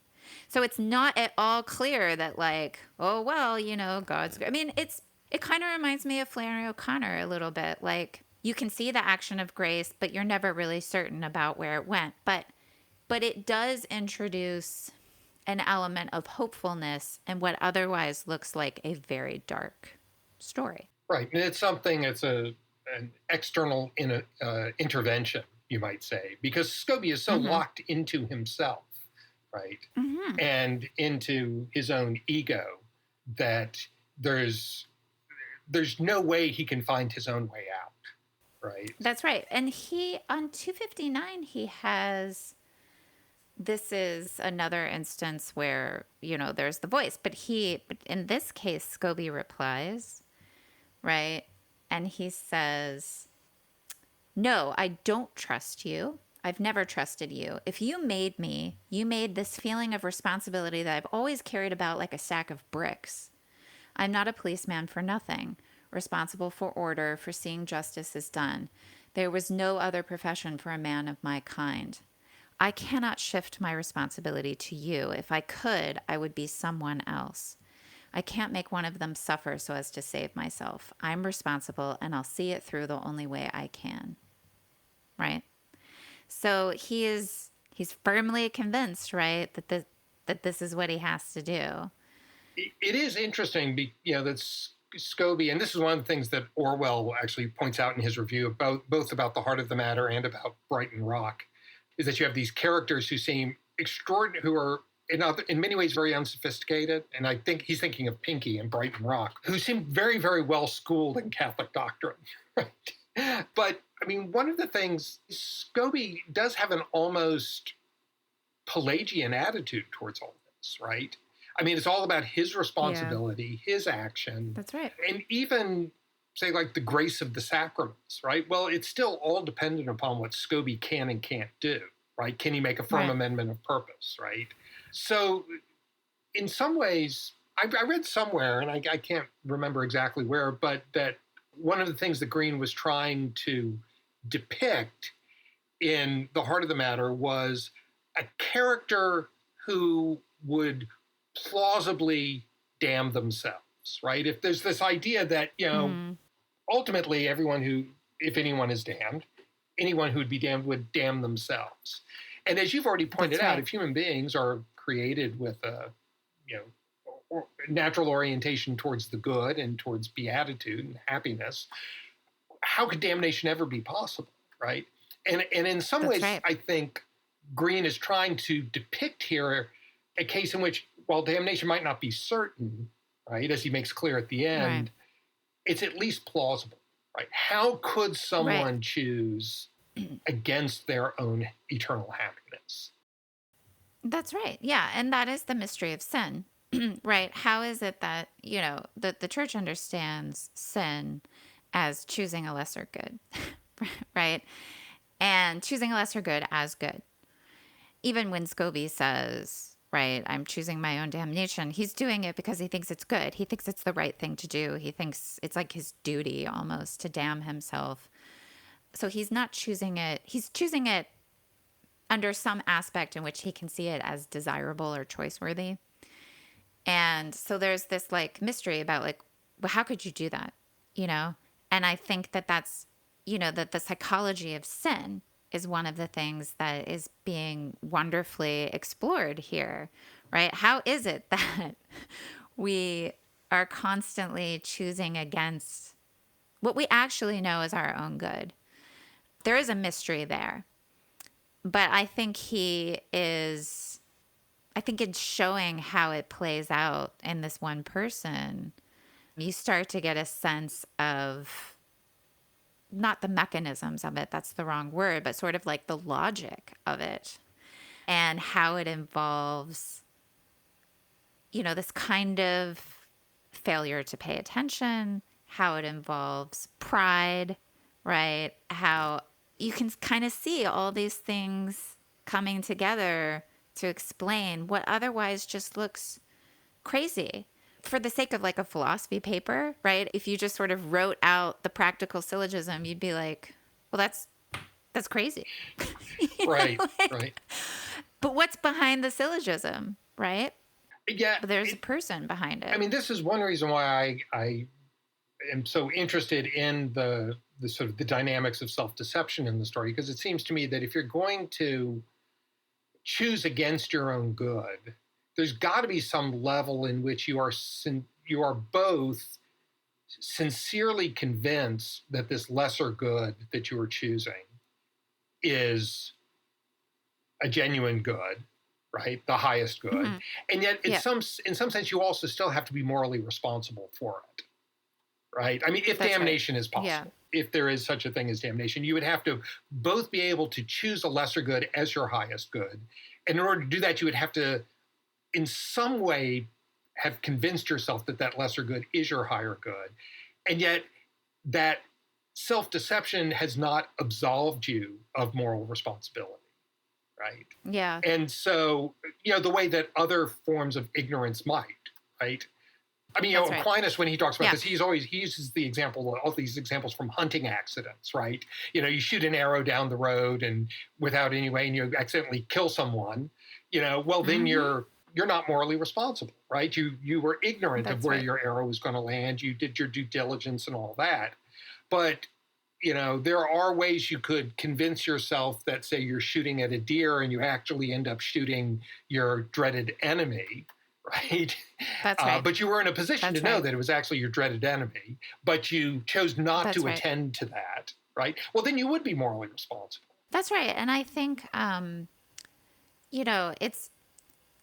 So it's not at all clear that God's, it kind of reminds me of Flannery O'Connor a little bit. Like, you can see the action of grace, but you're never really certain about where it went. But it does introduce an element of hopefulness in what otherwise looks like a very dark story. Right. And it's an external intervention, you might say, because Scobie is so locked into himself, right? And into his own ego that there's no way he can find his own way out, right? That's right. And on 259, he has, this is another instance where, there's the voice, but in this case, Scobie replies, right? And he says, "No, I don't trust you. I've never trusted you. If you made me, you made this feeling of responsibility that I've always carried about like a sack of bricks. I'm not a policeman for nothing, responsible for order, for seeing justice is done. There was no other profession for a man of my kind. I cannot shift my responsibility to you. If I could, I would be someone else. I can't make one of them suffer so as to save myself. I'm responsible, and I'll see it through the only way I can. Right? So he's firmly convinced, right, that this is what he has to do. It is interesting, that Scobie, and this is one of the things that Orwell actually points out in his review about both about the heart of the matter and about Brighton Rock, is that you have these characters who seem extraordinary, who are in many ways very unsophisticated, and I think he's thinking of Pinky and Brighton Rock, who seem very, very well schooled in Catholic doctrine, right? But I mean, one of the things, Scobie does have an almost Pelagian attitude towards all this, right? I mean, it's all about his responsibility, his action. That's right. And even, say, like the grace of the sacraments, right? Well, it's still all dependent upon what Scobie can and can't do, right? Can he make a firm amendment of purpose, right? So in some ways, I read somewhere, and I can't remember exactly where, but that one of the things that Greene was trying to depict in The Heart of the Matter was a character who would plausibly damn themselves, right? If there's this idea that, ultimately everyone who, if anyone is damned, anyone who would be damned would damn themselves. And as you've already pointed out, if human beings are created with a, natural orientation towards the good and towards beatitude and happiness, how could damnation ever be possible, right? And in some ways, I think Greene is trying to depict here a case in which, while damnation might not be certain, right, as he makes clear at the end, it's at least plausible, right? How could someone choose against their own eternal happiness? That's right. Yeah. And that is the mystery of sin, right? How is it that, the church understands sin as choosing a lesser good, right? And choosing a lesser good as good. Even when Scobie says, right, I'm choosing my own damnation, he's doing it because he thinks it's good. He thinks it's the right thing to do. He thinks it's like his duty almost to damn himself. So he's not choosing it. He's choosing it under some aspect in which he can see it as desirable or choice-worthy. And so there's this like mystery about like, well, how could you do that? And I think that that's, that the psychology of sin is one of the things that is being wonderfully explored here, right? How is it that we are constantly choosing against what we actually know is our own good? There is a mystery there. But I think it's showing how it plays out in this one person. You start to get a sense of not the mechanisms of it, that's the wrong word, but sort of like the logic of it and how it involves, this kind of failure to pay attention, how it involves pride, right? How you can kind of see all these things coming together to explain what otherwise just looks crazy. For the sake of like a philosophy paper, right? If you just sort of wrote out the practical syllogism, you'd be like, well, that's crazy. Right. But what's behind the syllogism, right? Yeah. But there's a person behind it. I mean, this is one reason why I am so interested in the sort of the dynamics of self-deception in the story, because it seems to me that if you're going to choose against your own good, there's got to be some level in which you are both sincerely convinced that this lesser good that you are choosing is a genuine good, right? The highest good. Mm-hmm. And yet in some sense, you also still have to be morally responsible for it, right? I mean, if damnation is possible, if there is such a thing as damnation, you would have to both be able to choose a lesser good as your highest good. And in order to do that, you would have to, in some way, have convinced yourself that that lesser good is your higher good. And yet that self-deception has not absolved you of moral responsibility, right? Yeah. And so, the way that other forms of ignorance might, right? I mean, That's right. Aquinas, when he talks about Yeah. this, he uses the example, all these examples from hunting accidents, right? You shoot an arrow down the road and without any way, and you accidentally kill someone, well, then you're not morally responsible, right? You were ignorant of That's where right. your arrow was going to land. You did your due diligence and all that. But, there are ways you could convince yourself that, say, you're shooting at a deer and you actually end up shooting your dreaded enemy, right? That's right. But you were in a position That's to know right. that it was actually your dreaded enemy, but you chose not That's to right. attend to that, right? Well, then you would be morally responsible. That's right. And I think, it's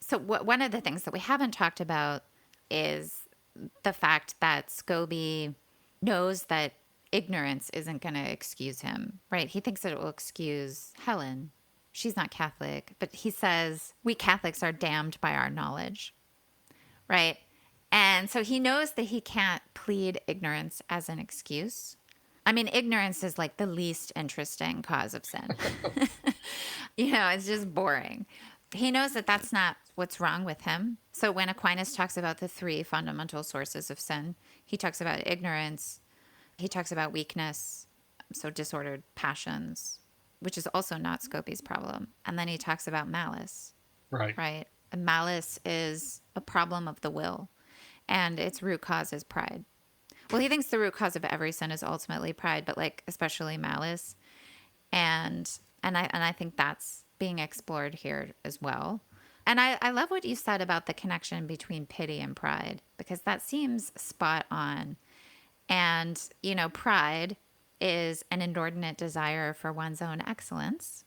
so one of the things that we haven't talked about is the fact that Scobie knows that ignorance isn't going to excuse him, right? He thinks that it will excuse Helen. She's not Catholic, but he says, we Catholics are damned by our knowledge, right? And so he knows that he can't plead ignorance as an excuse. I mean, ignorance is like the least interesting cause of sin. It's just boring. He knows that that's not what's wrong with him. So when Aquinas talks about the three fundamental sources of sin, he talks about ignorance, he talks about weakness, so disordered passions, which is also not Scobie's problem. And then he talks about malice, Right. right? And malice is a problem of the will, and its root cause is pride. Well, he thinks the root cause of every sin is ultimately pride, but like especially malice. And I think that's being explored here as well. And I love what you said about the connection between pity and pride, because that seems spot on. And, pride is an inordinate desire for one's own excellence.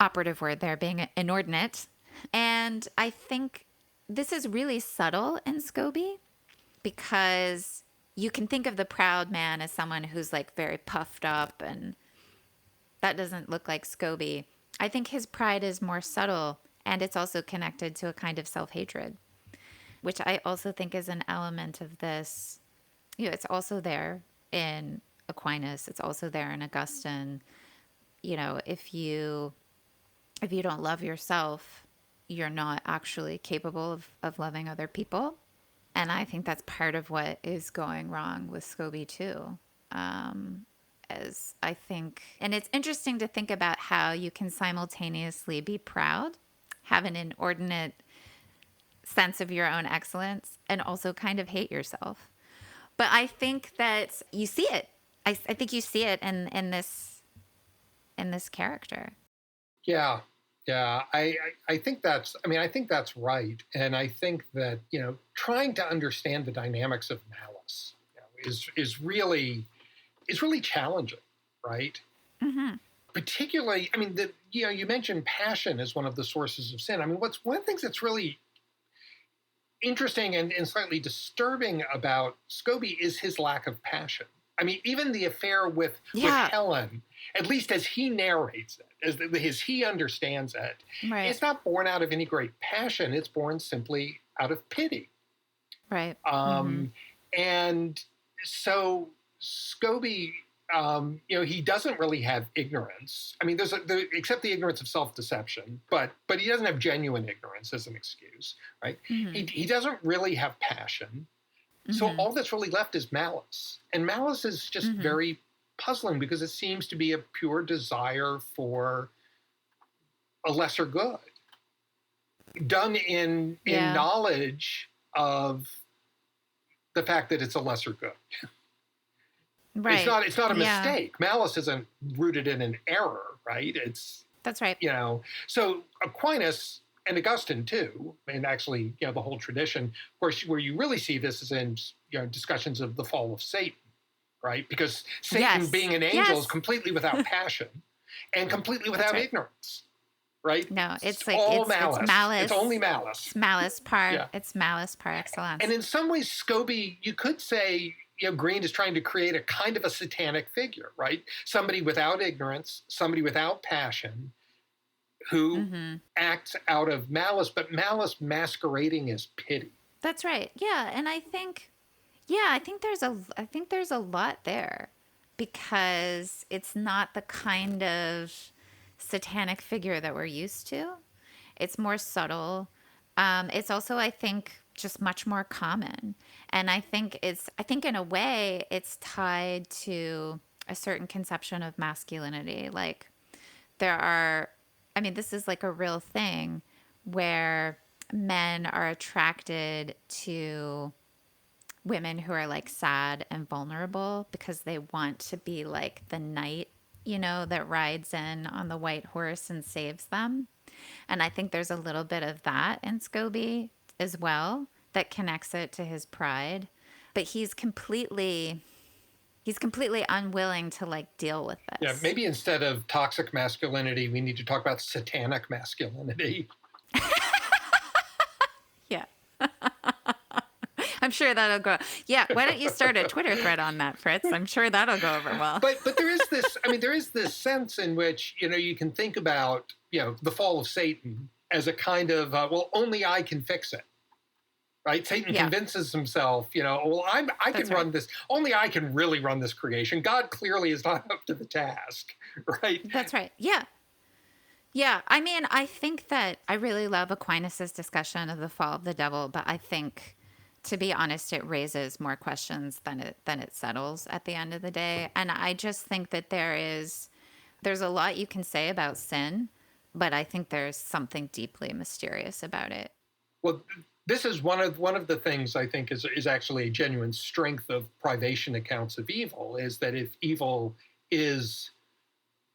Operative word there being inordinate. And I think this is really subtle in Scobie, because you can think of the proud man as someone who's like very puffed up, and that doesn't look like Scobie. I think his pride is more subtle, and it's also connected to a kind of self-hatred, which I also think is an element of this. It's also there in Aquinas. It's also there in Augustine. If you don't love yourself, you're not actually capable of loving other people. And I think that's part of what is going wrong with Scobie too. As I think, and it's interesting to think about how you can simultaneously be proud, have an inordinate sense of your own excellence, and also kind of hate yourself. But I think that you see it. I think you see it in this character. Yeah. Yeah. I think that's right. And I think that, trying to understand the dynamics of malice is really challenging, right? Mm-hmm. Particularly, you mentioned passion as one of the sources of sin. I mean, what's one of the things that's really interesting and slightly disturbing about Scobie is his lack of passion. I mean, even the affair with Helen, at least as he narrates it, as he understands it, right. It's not born out of any great passion. It's born simply out of pity. Right. And so Scobie, he doesn't really have ignorance. I mean, except the ignorance of self-deception, but he doesn't have genuine ignorance as an excuse, right? Mm-hmm. He doesn't really have passion. So all that's really left is malice. And malice is just very puzzling, because it seems to be a pure desire for a lesser good, done in knowledge of the fact that it's a lesser good. Right. It's not a mistake. Malice isn't rooted in an error, right? That's right. So Aquinas and Augustine too, and actually, the whole tradition, of course, where you really see this is in, discussions of the fall of Satan, right? Because Satan, being an angel, is completely without passion and completely without ignorance, right? No, it's all malice. It's malice. It's only malice. It's malice par. It's malice par excellence. And in some ways, Scobie, you could say, Greene is trying to create a kind of a satanic figure, right? Somebody without ignorance, somebody without passion, who acts out of malice, but malice masquerading as pity. That's right. Yeah, and I think there's a lot there. because it's not the kind of satanic figure that we're used to. It's more subtle. It's also, I think, just much more common. And I think in a way it's tied to a certain conception of masculinity. Like there are, I mean, this is like a real thing where men are attracted to women who are like sad and vulnerable because they want to be like the knight, that rides in on the white horse and saves them. And I think there's a little bit of that in Scobie as well that connects it to his pride. But he's completely unwilling to like deal with Yeah, this. maybe instead of toxic masculinity, we need to talk about satanic masculinity. Yeah. I'm sure that'll go. Yeah, why don't you start a Twitter thread on that, Fritz? I'm sure that'll go over well. But there is this, there is this sense in which, you can think about, the fall of Satan as a kind of, well, only I can fix it. Right? Satan convinces himself, well, I can run this. Only I can really run this creation. God clearly is not up to the task, right? That's right. Yeah. Yeah. I mean, I think that I really love Aquinas' discussion of the fall of the devil, but I think, to be honest, it raises more questions than it settles at the end of the day. And I just think that there's a lot you can say about sin, but I think there's something deeply mysterious about it. Well, this is one of the things I think is actually a genuine strength of privation accounts of evil, is that if evil is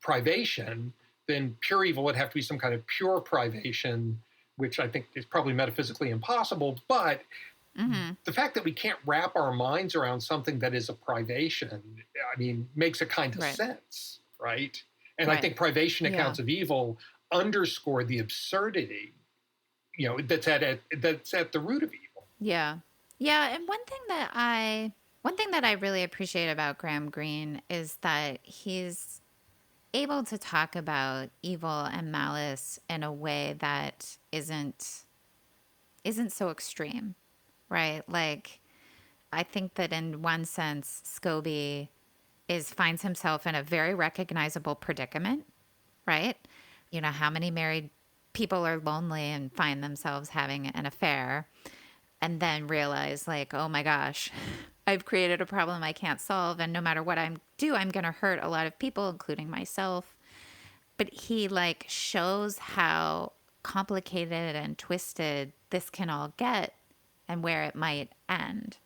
privation, then pure evil would have to be some kind of pure privation, which I think is probably metaphysically impossible. But the fact that we can't wrap our minds around something that is a privation, makes a kind of sense, right? And I think privation accounts of evil underscore the absurdity, that's at the root of evil. Yeah. Yeah. And one thing that I really appreciate about Graham Greene is that he's able to talk about evil and malice in a way that isn't so extreme, right? Like, I think that in one sense, Scobie finds himself in a very recognizable predicament, right? How many married people are lonely and find themselves having an affair and then realize like, oh my gosh, I've created a problem I can't solve. And no matter what I do, I'm going to hurt a lot of people, including myself. But he like shows how complicated and twisted this can all get and where it might end,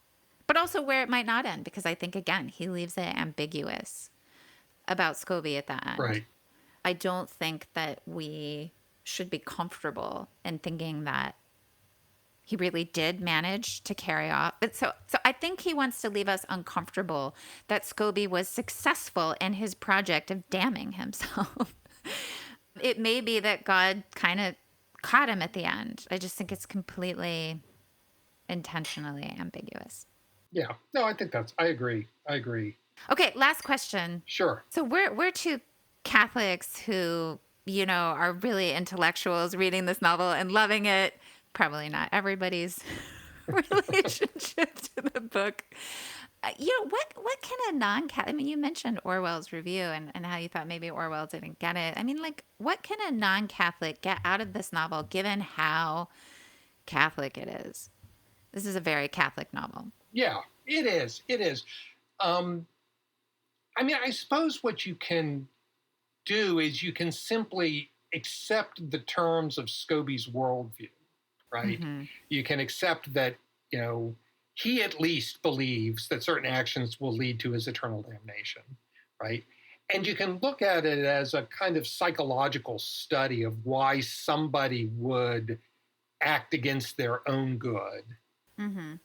but also where it might not end. Because I think, again, he leaves it ambiguous about Scobie at the end. Right. I don't think that we should be comfortable in thinking that he really did manage to carry off. So I think he wants to leave us uncomfortable that Scobie was successful in his project of damning himself. It may be that God kind of caught him at the end. I just think it's completely intentionally ambiguous. Yeah. No, I agree. Okay, last question. Sure. So we're two Catholics who, are really intellectuals reading this novel and loving it. Probably not everybody's relationship to the book. What can a non-Catholic, you mentioned Orwell's review and how you thought maybe Orwell didn't get it. What can a non-Catholic get out of this novel given how Catholic it is? This is a very Catholic novel. Yeah, it is. I suppose what you can do is you can simply accept the terms of Scobie's worldview, right? Mm-hmm. You can accept that, he at least believes that certain actions will lead to his eternal damnation, right? And you can look at it as a kind of psychological study of why somebody would act against their own good. Mm-hmm.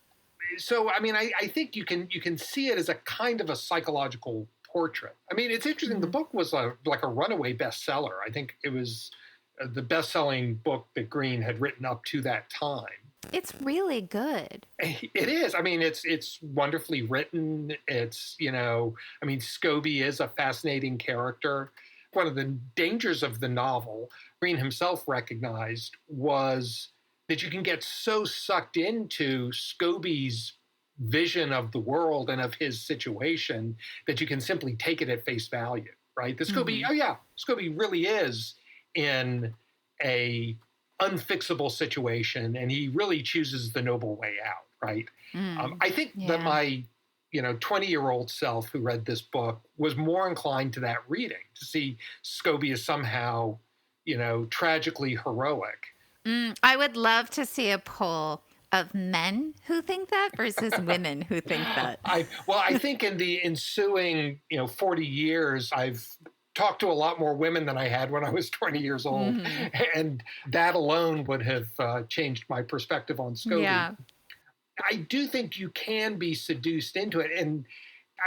So, I think you can see it as a kind of a psychological portrait. It's interesting. Mm-hmm. The book was like a runaway bestseller. I think it was the best-selling book that Greene had written up to that time. It's really good. It is. It's wonderfully written. It's, Scobie is a fascinating character. One of the dangers of the novel, Greene himself recognized, was that you can get so sucked into Scobie's vision of the world and of his situation that you can simply take it at face value, right? The Scobie, Scobie really is in a unfixable situation, and he really chooses the noble way out, right? I think that my 20-year-old self who read this book was more inclined to that reading, to see Scobie as somehow, tragically heroic. I would love to see a poll of men who think that versus women who think that. I think in the ensuing, 40 years, I've talked to a lot more women than I had when I was 20 years old. And that alone would have changed my perspective on Scobie. Yeah. I do think you can be seduced into it. And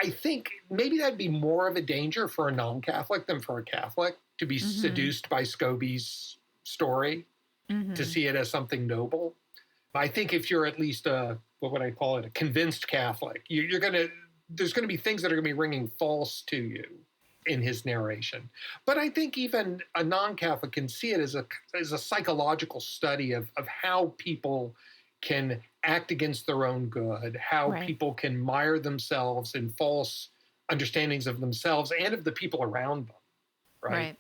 I think maybe that'd be more of a danger for a non-Catholic than for a Catholic, to be seduced by Scobie's story, to see it as something noble. I think if you're at least a convinced Catholic, there's going to be things that are going to be ringing false to you in his narration. But I think even a non-Catholic can see it as a psychological study of how people can act against their own good, how people can mire themselves in false understandings of themselves and of the people around them, right?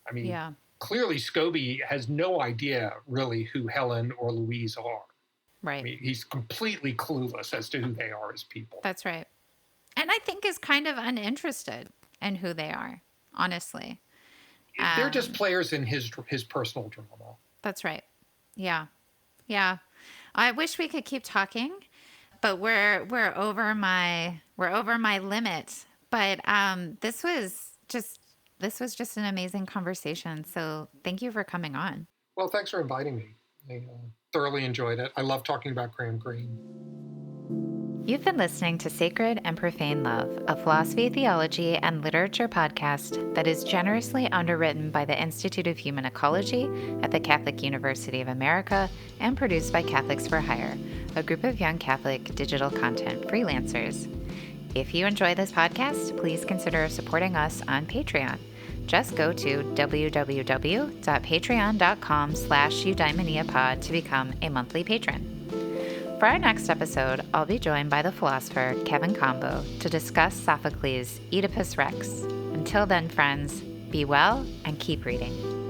I mean, clearly Scobie has no idea really who Helen or Louise are. Right. I mean, he's completely clueless as to who they are as people. That's right. And I think is kind of uninterested in who they are, honestly. They're just players in his personal drama. That's right. Yeah. Yeah. I wish we could keep talking, but we're over my limit. But this was just an amazing conversation. So thank you for coming on. Well, thanks for inviting me. I thoroughly enjoyed it. I love talking about Graham Greene. You've been listening to Sacred and Profane Love, a philosophy, theology, and literature podcast that is generously underwritten by the Institute of Human Ecology at the Catholic University of America and produced by Catholics for Hire, a group of young Catholic digital content freelancers. If you enjoy this podcast, please consider supporting us on Patreon. Just go to www.patreon.com/eudaimoniapod to become a monthly patron. For our next episode, I'll be joined by the philosopher Kevin Combo to discuss Sophocles' Oedipus Rex. Until then, friends, be well and keep reading.